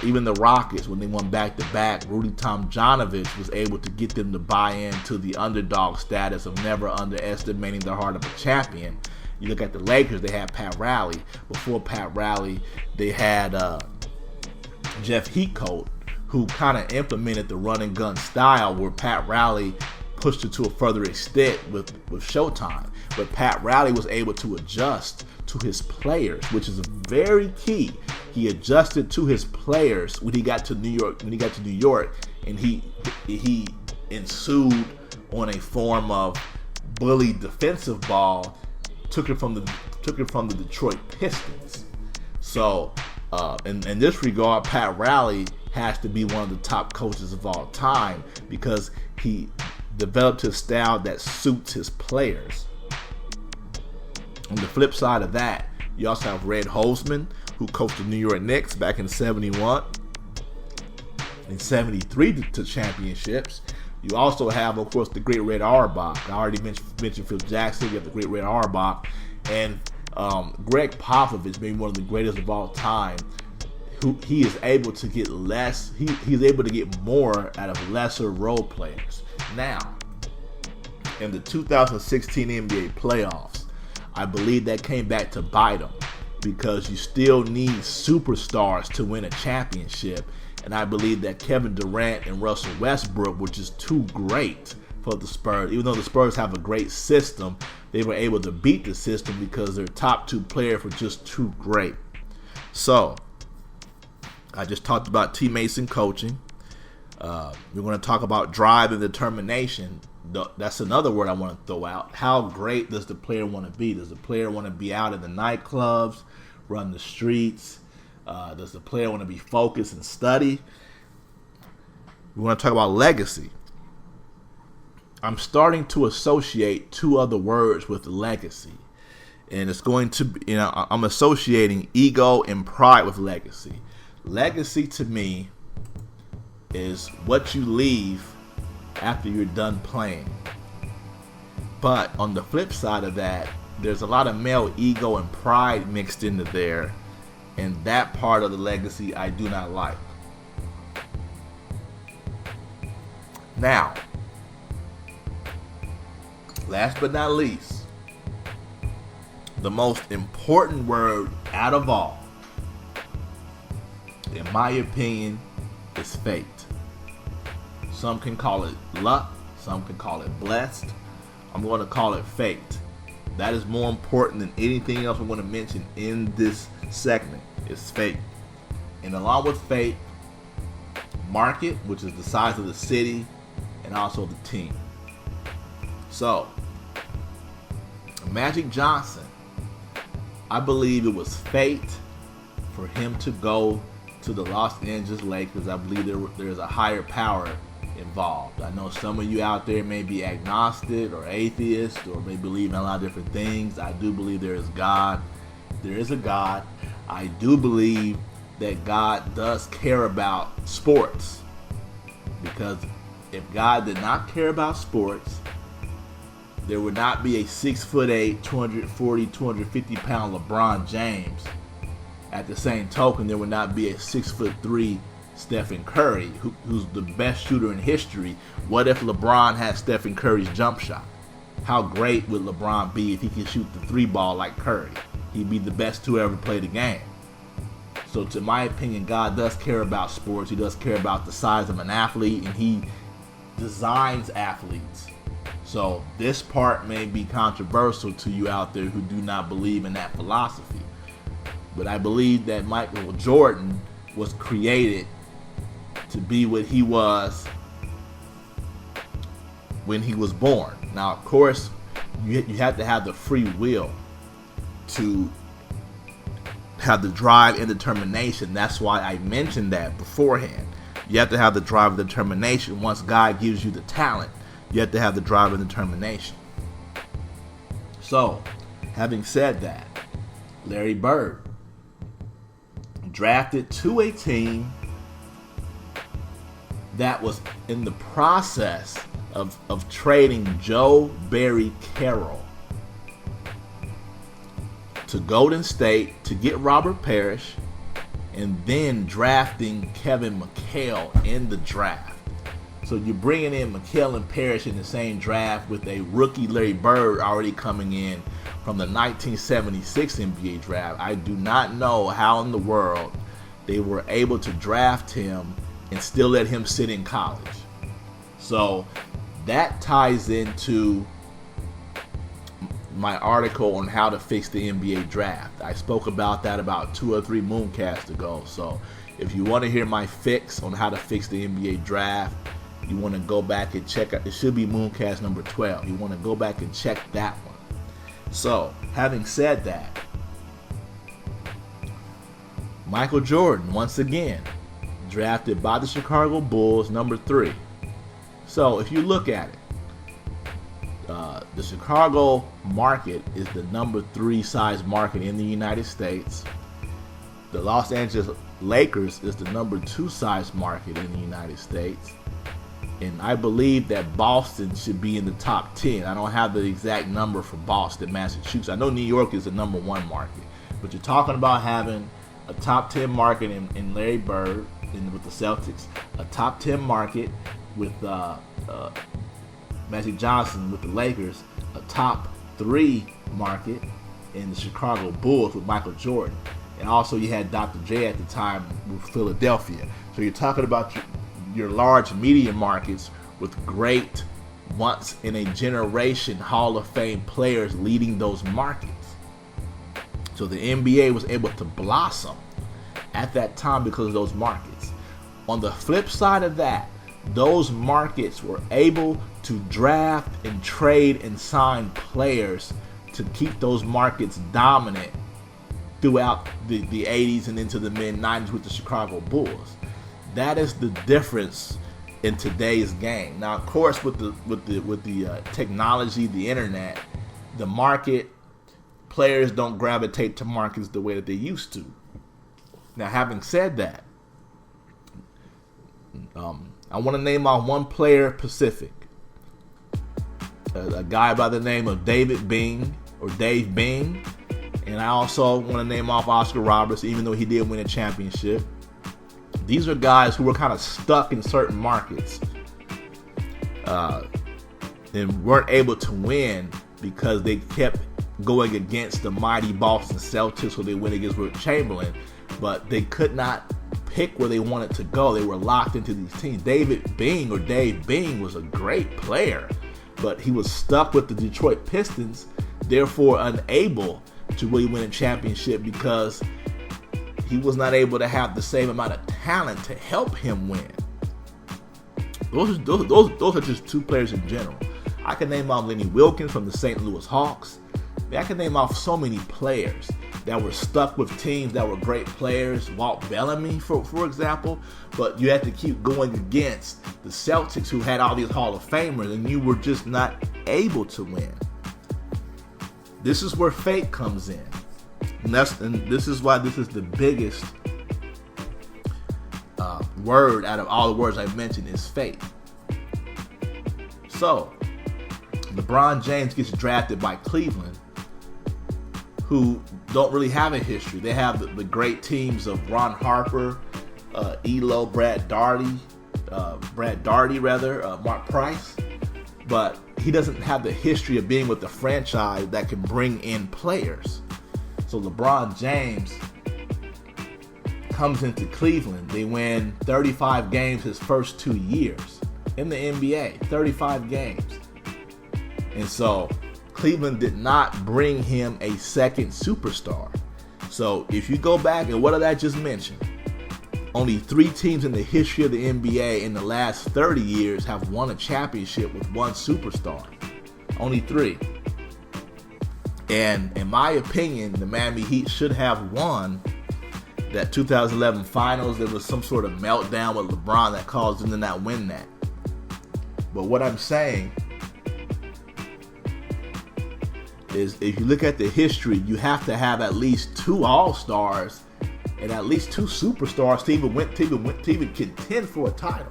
Even the Rockets, when they won back-to-back, Rudy Tomjanovich was able to get them to buy into the underdog status of never underestimating the heart of a champion. You look at the Lakers, they had Pat Riley. Before Pat Riley, they had Jeff Heathcote, who kind of implemented the run-and-gun style where Pat Riley pushed it to a further extent with Showtime. But Pat Riley was able to adjust to his players, which is very key. He adjusted to his players when he got to New York. And he ensued on a form of bully defensive ball, took it from the Detroit Pistons. So in this regard, Pat Riley has to be one of the top coaches of all time because he developed his style that suits his players. On the flip side of that, you also have Red Holzman, who coached the New York Knicks back in 71 and 73 to championships. You also have, of course, the great Red Auerbach. I already mentioned Phil Jackson. You have the great Red Auerbach. And Greg Popovich, maybe one of the greatest of all time, who he is able to get less. He's able to get more out of lesser role players. Now, in the 2016 NBA playoffs, I believe that came back to bite him because you still need superstars to win a championship. And I believe that Kevin Durant and Russell Westbrook were just too great for the Spurs. Even though the Spurs have a great system, they were able to beat the system because their top two players were just too great. So, I just talked about teammates and coaching. We're going to talk about drive and determination. That's another word I want to throw out. How great does the player want to be? Does the player want to be out in the nightclubs, run the streets? Does the player want to be focused and study? We want to talk about legacy. I'm starting to associate two other words with legacy. And it's going to be, I'm associating ego and pride with legacy. Legacy to me is what you leave after you're done playing. But on the flip side of that, there's a lot of male ego and pride mixed into there. And that part of the legacy I do not like. Now, last but not least, the most important word out of all, in my opinion, is fate. Some can call it luck, some can call it blessed. I'm going to call it fate. That is more important than anything else I'm going to mention in this segment. Is fate. And along with fate, market, which is the size of the city, and also the team. So, Magic Johnson, I believe it was fate for him to go to the Los Angeles Lakers. I believe there's a higher power involved. I know some of you out there may be agnostic or atheist or may believe in a lot of different things. I do believe there is God. There is a God. I do believe that God does care about sports, because if God did not care about sports, there would not be a 6'8", 240, 250 pound LeBron James. At the same token, there would not be a 6'3" Stephen Curry, who's the best shooter in history. What if LeBron had Stephen Curry's jump shot? How great would LeBron be if he could shoot the three ball like Curry? He'd be the best to ever play the game. So to my opinion, God does care about sports. He does care about the size of an athlete, and he designs athletes. So this part may be controversial to you out there who do not believe in that philosophy. But I believe that Michael Jordan was created to be what he was when he was born. Now, of course, you have to have the free will to have the drive and determination. That's why I mentioned that beforehand. You have to have the drive and determination. Once God gives you the talent, you have to have the drive and determination. So, having said that, Larry Bird drafted to a team that was in the process of trading Joe Barry Carroll to Golden State to get Robert Parrish, and then drafting Kevin McHale in the draft. So you're bringing in McHale and Parrish in the same draft with a rookie Larry Bird already coming in from the 1976 NBA draft. I do not know how in the world they were able to draft him and still let him sit in college. So that ties into my article on how to fix the NBA draft. I spoke about that about 2 or 3 MoonKasts ago. So if you want to hear my fix on how to fix the NBA draft, you want to go back and check out. It should be MoonKast number 12. You want to go back and check that one. So having said that, Michael Jordan, once again, drafted by the Chicago Bulls, number 3. So if you look at it, the Chicago market is the number 3 size market in the United States. The Los Angeles Lakers is the number 2 size market in the United States. And I believe that Boston should be in the top 10. I don't have the exact number for Boston, Massachusetts. I know New York is the number 1 market. But you're talking about having a top 10 market in Larry Bird with the Celtics, a top 10 market with Magic Johnson with the Lakers, a top 3 market in the Chicago Bulls with Michael Jordan, and also you had Dr. J at the time with Philadelphia. So you're talking about your large media markets with great, once in a generation Hall of Fame players leading those markets. So the NBA was able to blossom at that time because of those markets. On the flip side of that, those markets were able to draft and trade and sign players to keep those markets dominant throughout the 80s and into the mid-90s with the Chicago Bulls. That is the difference in today's game. Now, of course, with the technology, the internet, the market, players don't gravitate to markets the way that they used to. Now, having said that, I want to name off one player Pacific, a guy by the name of David Bing or Dave Bing, and I also want to name off Oscar Roberts, even though he did win a championship. These are guys who were kind of stuck in certain markets and weren't able to win because they kept going against the mighty Boston Celtics, where they went against Wilt Chamberlain, but they could not pick where they wanted to go. They were locked into these teams. David Bing or Dave Bing was a great player, but he was stuck with the Detroit Pistons, therefore unable to really win a championship because he was not able to have the same amount of talent to help him win. Those are just 2 players in general. I can name off Lenny Wilkins from the St. Louis Hawks. I can name off so many players that were stuck with teams that were great players. Walt Bellamy, for example. But you had to keep going against the Celtics, who had all these Hall of Famers, and you were just not able to win. This is where fate comes in. And this is why this is the biggest word out of all the words I mentioned is fate. So, LeBron James gets drafted by Cleveland, who don't really have a history. They have the great teams of Ron Harper, Elo, Brad Daugherty, Mark Price, but he doesn't have the history of being with the franchise that can bring in players. So LeBron James comes into Cleveland. They win 35 games his first 2 years in the NBA, 35 games. And so Cleveland did not bring him a second superstar. So if you go back, and what did I just mention? Only 3 teams in the history of the NBA in the last 30 years have won a championship with 1 superstar. Only 3. And in my opinion, the Miami Heat should have won that 2011 finals. There was some sort of meltdown with LeBron that caused them to not win that. But what I'm saying is, if you look at the history, you have to have at least 2 All-Stars and at least 2 superstars to even contend for a title.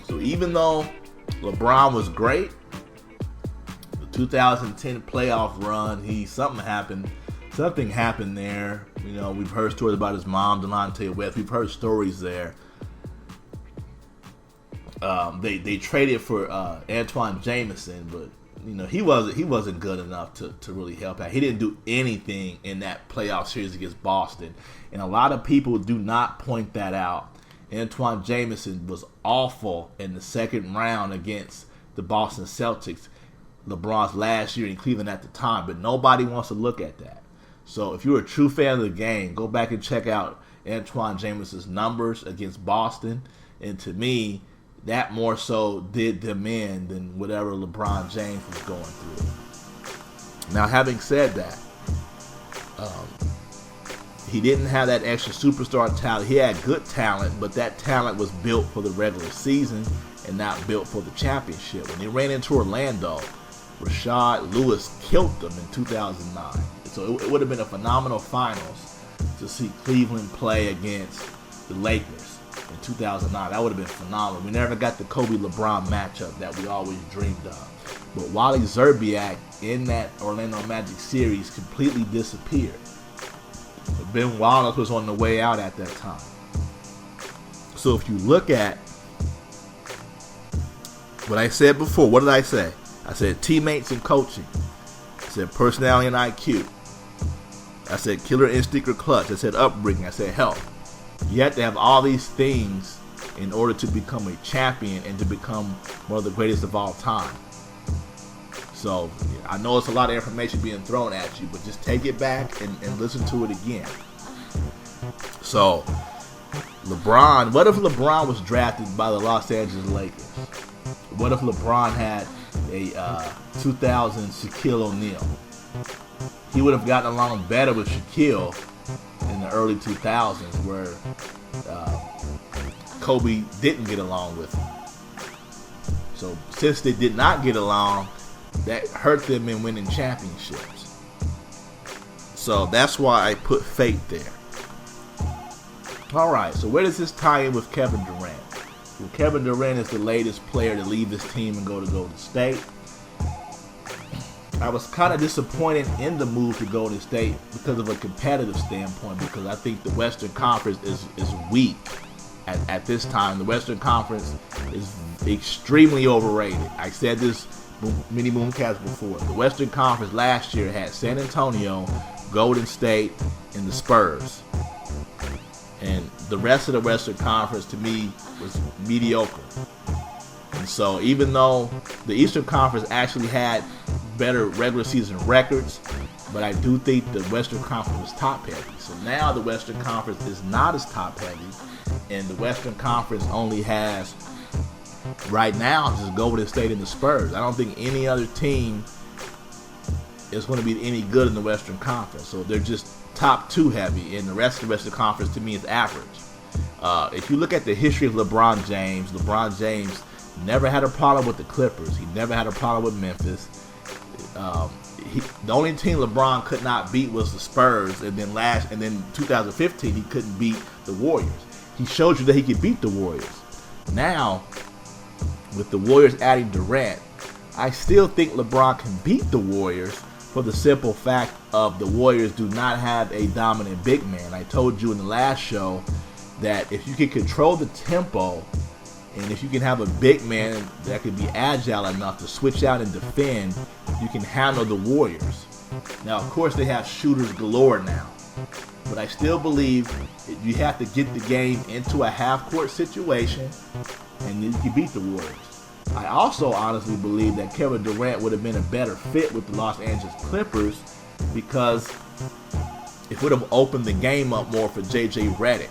So even though LeBron was great, the 2010 playoff run, something happened there. You know, we've heard stories about his mom, Delonte West. We've heard stories there. They traded for Antoine Jameson, but you know he wasn't good enough to really help out. He didn't do anything in that playoff series against Boston, and a lot of people do not point that out Antoine Jameson was awful in the second round against the Boston Celtics, LeBron's last year in Cleveland at the time, but nobody wants to look at that. So if you're a true fan of the game, go back and check out Antoine Jameson's numbers against Boston, and to me, that more so did them in than whatever LeBron James was going through. Now, having said that, he didn't have that extra superstar talent. He had good talent, but that talent was built for the regular season and not built for the championship. When they ran into Orlando, Rashard Lewis killed them in 2009. So it would have been a phenomenal finals to see Cleveland play against the Lakers in 2009. That would have been phenomenal. We never got the Kobe-LeBron matchup that we always dreamed of. But Wally Zerbiak in that Orlando Magic series completely disappeared. But Ben Wallace was on the way out at that time. So if you look at what I said before, what did I say? I said teammates and coaching. I said personality and IQ. I said killer instinct or clutch. I said upbringing. I said health. You have to have all these things in order to become a champion and to become one of the greatest of all time. So I know it's a lot of information being thrown at you, but just take it back and listen to it again. So LeBron, what if LeBron was drafted by the Los Angeles Lakers? What if LeBron had a 2000 Shaquille O'Neal? He would have gotten along better with Shaquille in the early 2000s, where Kobe didn't get along with him. So since they did not get along, that hurt them in winning championships. So that's why I put faith there. Alright, so where does this tie in with Kevin Durant? Well, Kevin Durant is the latest player to leave this team and go to Golden State. I was kind of disappointed in the move to Golden State because of a competitive standpoint, because I think the Western Conference is weak at this time. The Western Conference is extremely overrated. I said this many MoonKasts before. The Western Conference last year had San Antonio, Golden State, and the Spurs. And the rest of the Western Conference, to me, was mediocre. And so even though the Eastern Conference actually had better regular season records, but I do think the Western Conference was top heavy. So now the Western Conference is not as top heavy, and the Western Conference only has, right now, just Golden State and the Spurs. I don't think any other team is going to be any good in the Western Conference. So they're just top two heavy, and the rest of the Western Conference to me is average. If you look at the history of LeBron James never had a problem with the Clippers. He never had a problem with Memphis. The only team LeBron could not beat was the Spurs, and then 2015 he couldn't beat the Warriors. He showed you that he could beat the Warriors. Now, with the Warriors adding Durant, I still think LeBron can beat the Warriors for the simple fact of the Warriors do not have a dominant big man. I told you in the last show that if you can control the tempo, and if you can have a big man that can be agile enough to switch out and defend, you can handle the Warriors. Now, of course, they have shooters galore now, but I still believe you have to get the game into a half-court situation, and then you can beat the Warriors. I also honestly believe that Kevin Durant would have been a better fit with the Los Angeles Clippers, because it would have opened the game up more for J.J. Redick.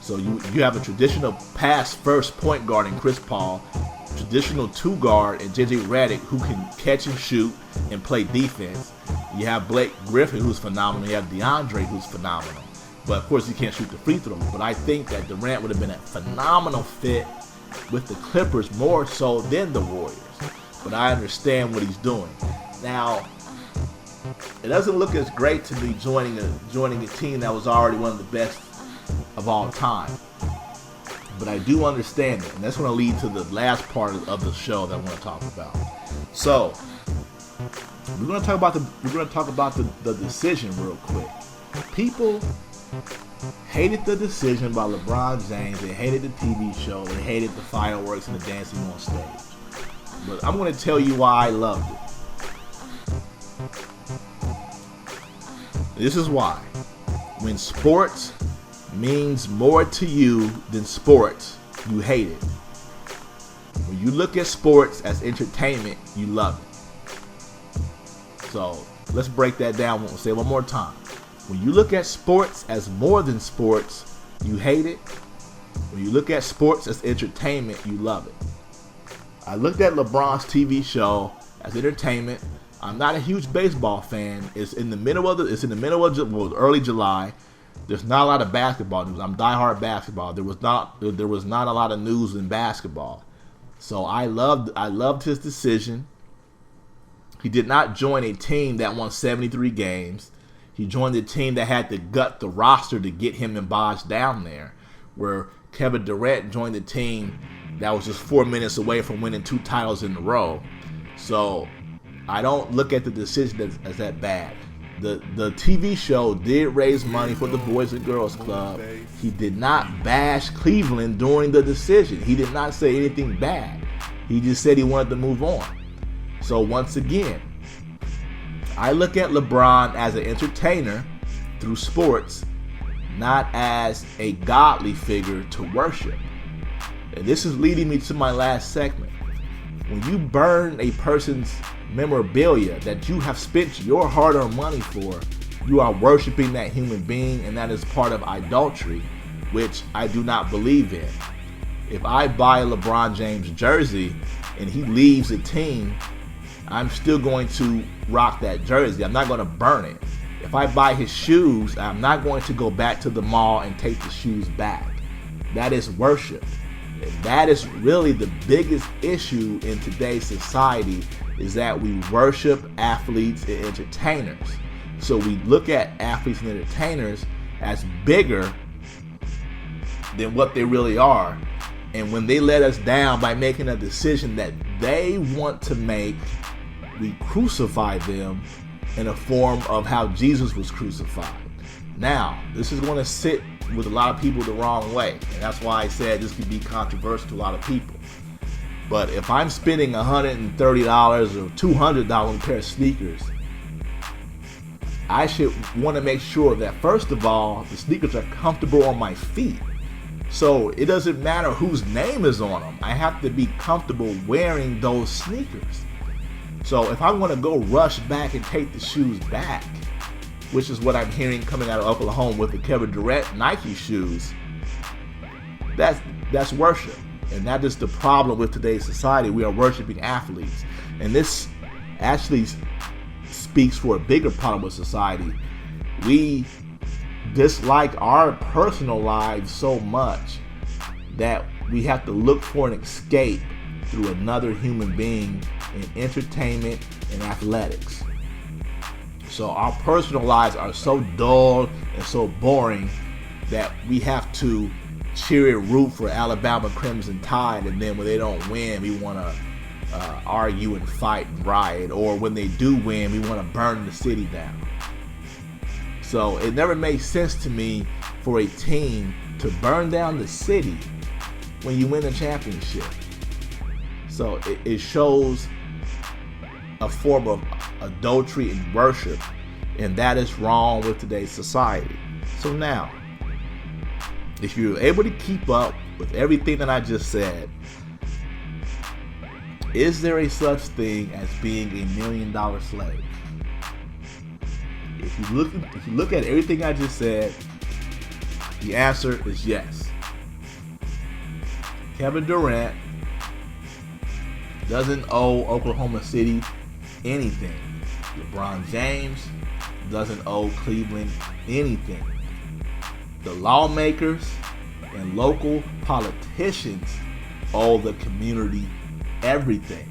So you have a traditional pass-first point guard in Chris Paul, traditional two-guard in J.J. Redick, who can catch and shoot and play defense. You have Blake Griffin, who's phenomenal. You have DeAndre, who's phenomenal. But, of course, he can't shoot the free throws. But I think that Durant would have been a phenomenal fit with the Clippers more so than the Warriors. But I understand what he's doing. Now, it doesn't look as great to me joining a team that was already one of the best of all time. But I do understand it, and that's going to lead to the last part of the show that I want to talk about. So, we're going to talk about the decision real quick. People hated the decision by LeBron James. They hated the TV show. They hated the fireworks and the dancing on stage. But I'm going to tell you why I loved it. This is why. When sports means more to you than sports, you hate it. When you look at sports as entertainment, you love it. So let's break that down. We'll say it one more time. When you look at sports as more than sports, you hate it. When you look at sports as entertainment, you love it. I looked at LeBron's TV show as entertainment. I'm not a huge baseball fan. It's in the middle of early July. There's not a lot of basketball news. I'm diehard basketball. There was not a lot of news in basketball. So I loved his decision. He did not join a team that won 73 games. He joined a team that had to gut the roster to get him and Bosh down there, where Kevin Durant joined the team that was just 4 minutes away from winning 2 titles in a row. So I don't look at the decision as that bad. The TV show did raise money for the Boys and Girls Club. He did not bash Cleveland during the decision. He did not say anything bad. He just said he wanted to move on. So once again, I look at LeBron as an entertainer through sports, not as a godly figure to worship. And this is leading me to my last segment. When you burn a person's memorabilia that you have spent your hard-earned money for, you are worshiping that human being, and that is part of idolatry, which I do not believe in. If I buy a LeBron James jersey and he leaves the team, I'm still going to rock that jersey. I'm not going to burn it. If I buy his shoes, I'm not going to go back to the mall and take the shoes back. That is worship. And that is really the biggest issue in today's society, is that we worship athletes and entertainers. So we look at athletes and entertainers as bigger than what they really are. And when they let us down by making a decision that they want to make, we crucify them in a form of how Jesus was crucified. Now, this is going to sit with a lot of people the wrong way, and that's why I said this could be controversial to a lot of people. But if I'm spending $130 or $200 on a pair of sneakers, I should want to make sure that, first of all, the sneakers are comfortable on my feet. So it doesn't matter whose name is on them. I have to be comfortable wearing those sneakers. So if I want to go rush back and take the shoes back, which is what I'm hearing coming out of Oklahoma with the Kevin Durant Nike shoes, that's worship. And that is the problem with today's society. We are worshiping athletes. And this actually speaks for a bigger problem with society. We dislike our personal lives so much that we have to look for an escape through another human being in entertainment and athletics. So our personal lives are so dull and so boring that we have to cheer and root for Alabama Crimson Tide, and then when they don't win, we want to argue and fight and riot, or when they do win, we want to burn the city down. So it never makes sense to me for a team to burn down the city when you win a championship. So it shows a form of adultery and worship, and that is wrong with today's society. So now, if you're able to keep up with everything that I just said, is there a such thing as being a $1 million slave? If you look at everything I just said, the answer is yes. Kevin Durant doesn't owe Oklahoma City anything. LeBron James doesn't owe Cleveland anything. The lawmakers and local politicians owe the community everything.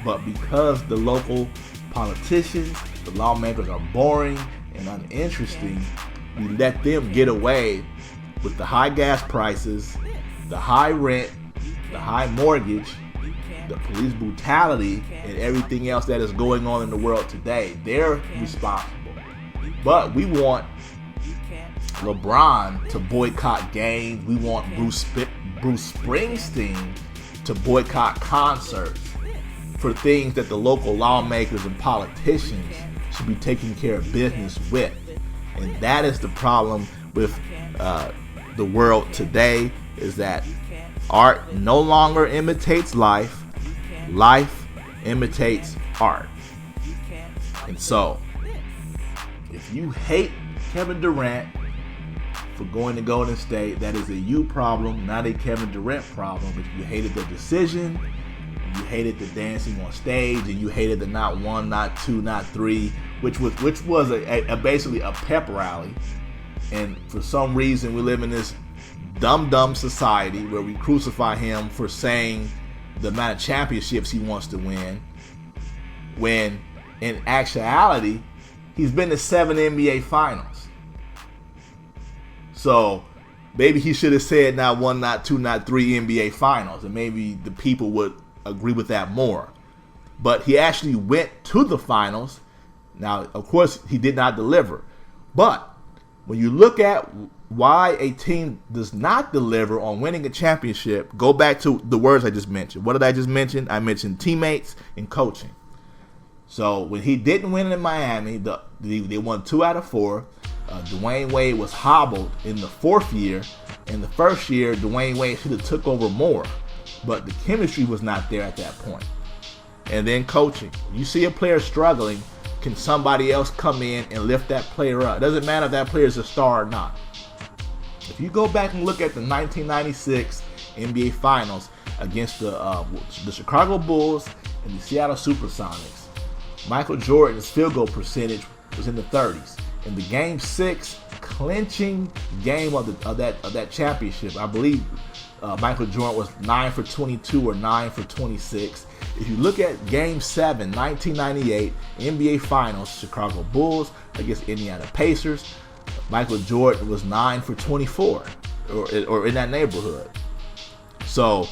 But because the local politicians, the lawmakers are boring and uninteresting, we let them get away with the high gas prices, the high rent, the high mortgage, the police brutality, and everything else that is going on in the world today. They're responsible. But we want LeBron to boycott games. We want Bruce Springsteen to boycott concerts for things that the local lawmakers and politicians should be taking care of business with. And that is the problem with the world today is that art no longer imitates life. Life imitates art. And so, if you hate Kevin Durant for going to Golden State, that is a you problem, not a Kevin Durant problem. If you hated the decision, you hated the dancing on stage, and you hated the not one, not two, not three, which was basically a pep rally. And for some reason, we live in this dumb society where we crucify him for saying the amount of championships he wants to win, when in actuality, he's been to 7 NBA Finals. So maybe he should have said not 1, not 2, not 3 NBA Finals, and maybe the people would agree with that more. But he actually went to the finals. Now, of course, he did not deliver. But when you look at why a team does not deliver on winning a championship, go back to the words I just mentioned. What did I just mention? I mentioned teammates and coaching. So when he didn't win in Miami, they won 2 out of 4. Dwayne Wade was hobbled in the 4th year. In the 1st year, Dwayne Wade should have took over more, but the chemistry was not there at that point. And then coaching. You see a player struggling, can somebody else come in and lift that player up? It doesn't matter if that player is a star or not. If you go back and look at the 1996 NBA Finals against the Chicago Bulls and the Seattle Supersonics, Michael Jordan's field goal percentage was in the 30s. In the Game 6 clinching game of that championship, I believe Michael Jordan was 9 for 22 or 9 for 26. If you look at Game 7, 1998 NBA Finals, Chicago Bulls against Indiana Pacers, Michael Jordan was 9 for 24, or in that neighborhood. So,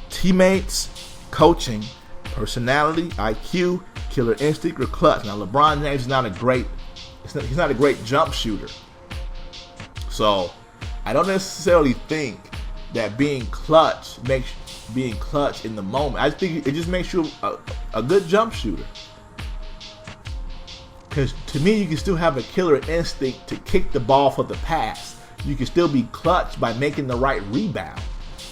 teammates, coaching, personality, IQ, killer instinct, or clutch. Now, LeBron James is not a great jump shooter. So, I don't necessarily think that being clutch in the moment. I think it just makes you a good jump shooter. Because to me, you can still have a killer instinct to kick the ball for the pass. You can still be clutch by making the right rebound.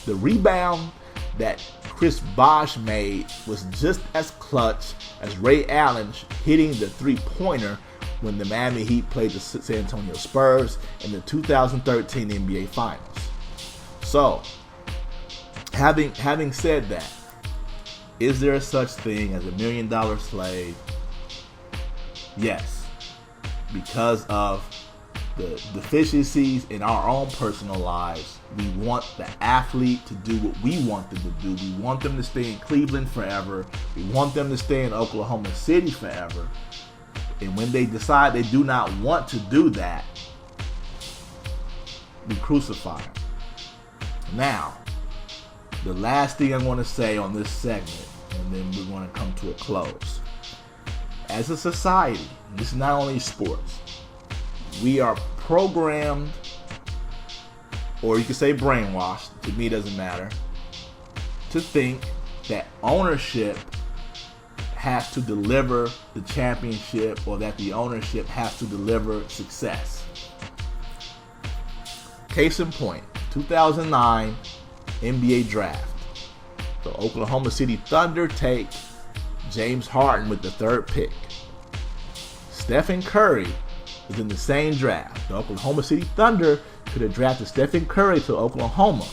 The rebound that Chris Bosh made was just as clutch as Ray Allen hitting the three-pointer when the Miami Heat played the San Antonio Spurs in the 2013 NBA Finals. So, having said that, is there such thing as a $1 million slave? Yes, because of the deficiencies in our own personal lives. We want the athlete to do what we want them to do. We want them to stay in Cleveland forever. We want them to stay in Oklahoma City forever. And when they decide they do not want to do that, we crucify them. Now, the last thing I want to say on this segment, and then we're going to come to a close. As a society, this is not only sports, we are programmed, or you could say brainwashed, to me it doesn't matter, to think that ownership has to deliver the championship, or that the ownership has to deliver success. Case in point, 2009 NBA draft. The Oklahoma City Thunder take James Harden with the 3rd pick. Stephen Curry was in the same draft. The Oklahoma City Thunder could have drafted Stephen Curry to Oklahoma.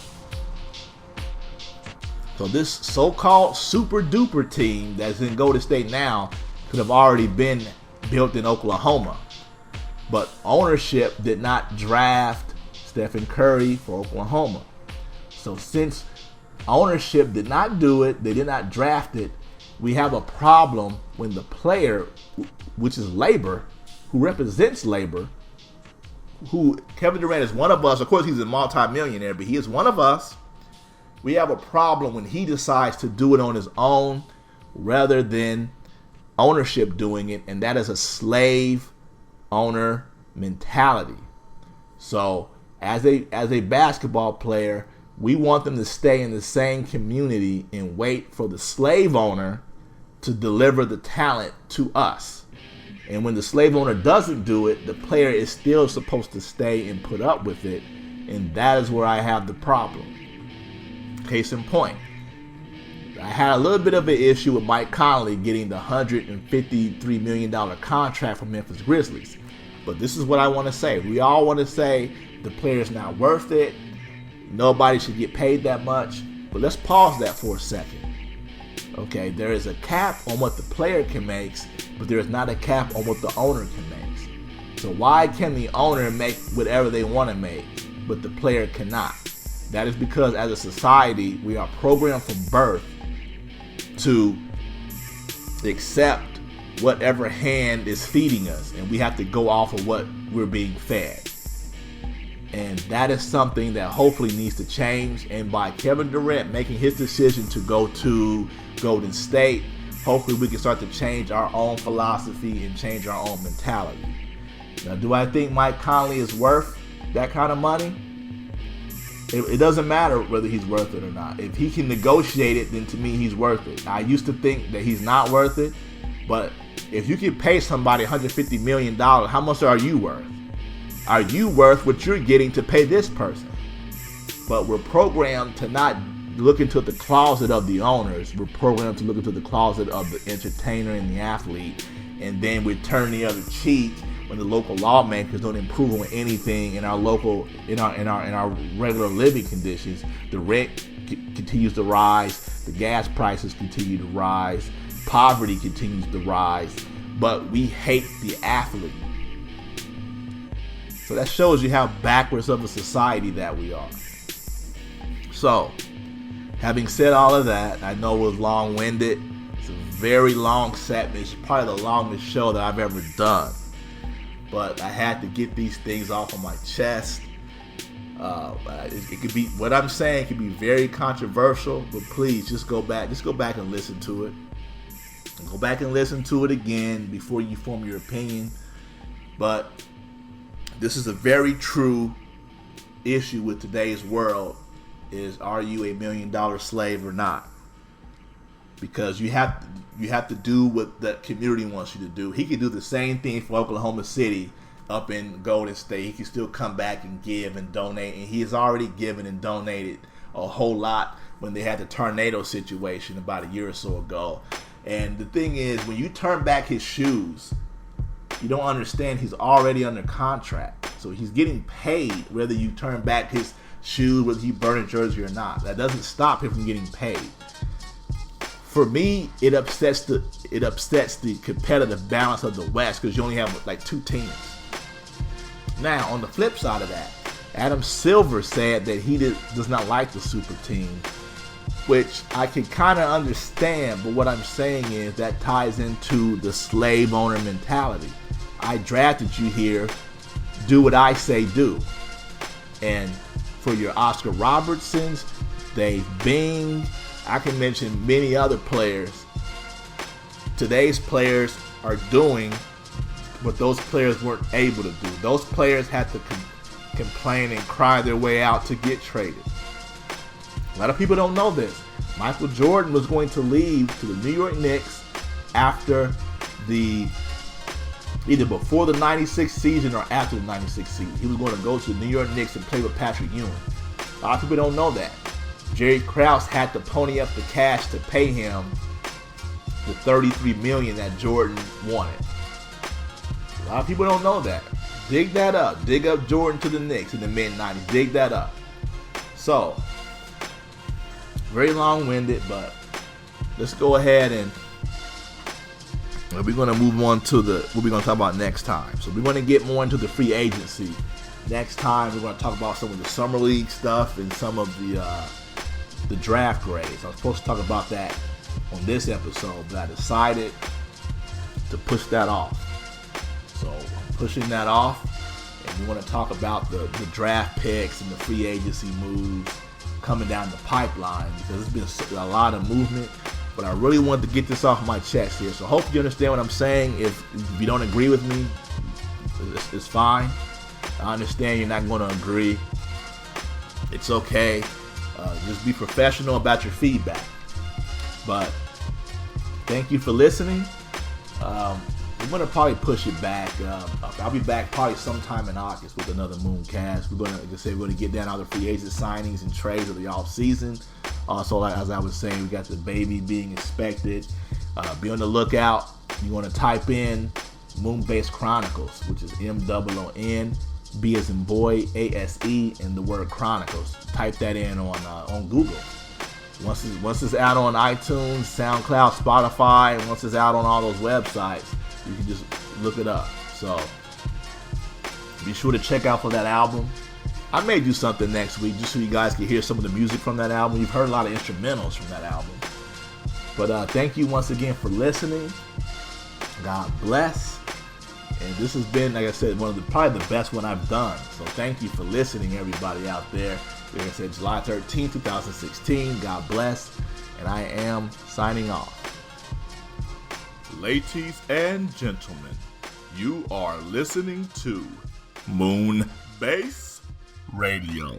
So this so-called super duper team that's in Golden State now could have already been built in Oklahoma. But ownership did not draft Stephen Curry for Oklahoma. So since ownership did not do it, they did not draft it, we have a problem when the player, which is labor, who represents labor, who Kevin Durant is one of us. Of course, he's a multi-millionaire, but he is one of us. We have a problem when he decides to do it on his own rather than ownership doing it, and that is a slave owner mentality. So as a basketball player, we want them to stay in the same community and wait for the slave owner to deliver the talent to us. And when the slave owner doesn't do it, the player is still supposed to stay and put up with it. And that is where I have the problem. Case in point, I had a little bit of an issue with Mike Conley getting the $153 million contract from Memphis Grizzlies. But this is what I want to say. We all want to say the player's not worth it. Nobody should get paid that much. But let's pause that for a second. Okay, there is a cap on what the player can make, but there is not a cap on what the owner can make. So why can the owner make whatever they want to make, but the player cannot? That is because as a society, we are programmed from birth to accept whatever hand is feeding us, and we have to go off of what we're being fed. And that is something that hopefully needs to change. And by Kevin Durant making his decision to go to Golden State, hopefully we can start to change our own philosophy and change our own mentality. Now, do I think Mike Conley is worth that kind of money? It doesn't matter whether he's worth it or not. If he can negotiate it, then to me he's worth it. I used to think that he's not worth it, but if you can pay somebody $150 million, how much are you worth? Are you worth what you're getting to pay this person? But we're programmed to not look into the closet of the owners. We're programmed to look into the closet of the entertainer and the athlete, and then we turn the other cheek when the local lawmakers don't improve on anything in our local, in our regular living conditions. The rent continues to rise, the gas prices continue to rise, poverty continues to rise, but we hate the athlete. So that shows you how backwards of a society that we are. So, having said all of that, I know it was long-winded. It's a very long segment. It's probably the longest show that I've ever done. But I had to get these things off of my chest. It could be, what I'm saying could be very controversial, but please just go back and listen to it. Go back and listen to it again before you form your opinion. But this is a very true issue with today's world, is are you a $1 million slave or not? Because you have to do what the community wants you to do. He can do the same thing for Oklahoma City up in Golden State. He can still come back and give and donate, and he has already given and donated a whole lot when they had the tornado situation about a year or so ago. And the thing is, when you turn back his shoes, you don't understand he's already under contract. So he's getting paid whether you turn back his shoes, whether you burn a jersey or not. That doesn't stop him from getting paid. For me, it upsets the competitive balance of the West, because you only have like two teams. Now, on the flip side of that, Adam Silver said that he does not like the super team, which I can kind of understand, but what I'm saying is that ties into the slave owner mentality. I drafted you here, do what I say do. And for your Oscar Robertsons, Dave Bing, I can mention many other players. Today's players are doing what those players weren't able to do. Those players had to complain and cry their way out to get traded. A lot of people don't know this. Michael Jordan was going to leave to the New York Knicks after either before the 96 season or after the 96 season. He was going to go to the New York Knicks and play with Patrick Ewing. A lot of people don't know that. Jerry Krause had to pony up the cash to pay him the $33 million that Jordan wanted. A lot of people don't know that. Dig that up. Dig up Jordan to the Knicks in the mid-90s. Dig that up. So, very long-winded, but let's go ahead and we're going to move on to what we're going to talk about next time. So we're going to get more into the free agency. Next time, we're going to talk about some of the summer league stuff and some of the draft grades. I was supposed to talk about that on this episode, but I decided to push that off. So I'm pushing that off, and we want to talk about the draft picks and the free agency moves coming down the pipeline, because there's been a lot of movement. But I really wanted to get this off my chest here. So I hope you understand what I'm saying. If you don't agree with me, it's fine. I understand you're not going to agree. It's okay. Just be professional about your feedback. But thank you for listening. we're going to probably push it back. I'll be back probably sometime in August with another MoonKast. We're going to get down all the free agent signings and trades of the off season. Also, like as I was saying, we got the baby being expected. Be on the lookout. You want to type in Moonbase Chronicles, which is MOON, B as in boy, ASE, and the word Chronicles. Type that in on Google. Once it's out on iTunes, SoundCloud, Spotify, and once it's out on all those websites, you can just look it up. So be sure to check out for that album. I may do something next week just so you guys can hear some of the music from that album. You've heard a lot of instrumentals from that album. But thank you once again for listening. God bless. And this has been, like I said, probably the best one I've done. So thank you for listening, everybody out there. Like I said, July 13, 2016. God bless. And I am signing off. Ladies and gentlemen, you are listening to MoonBase Radio.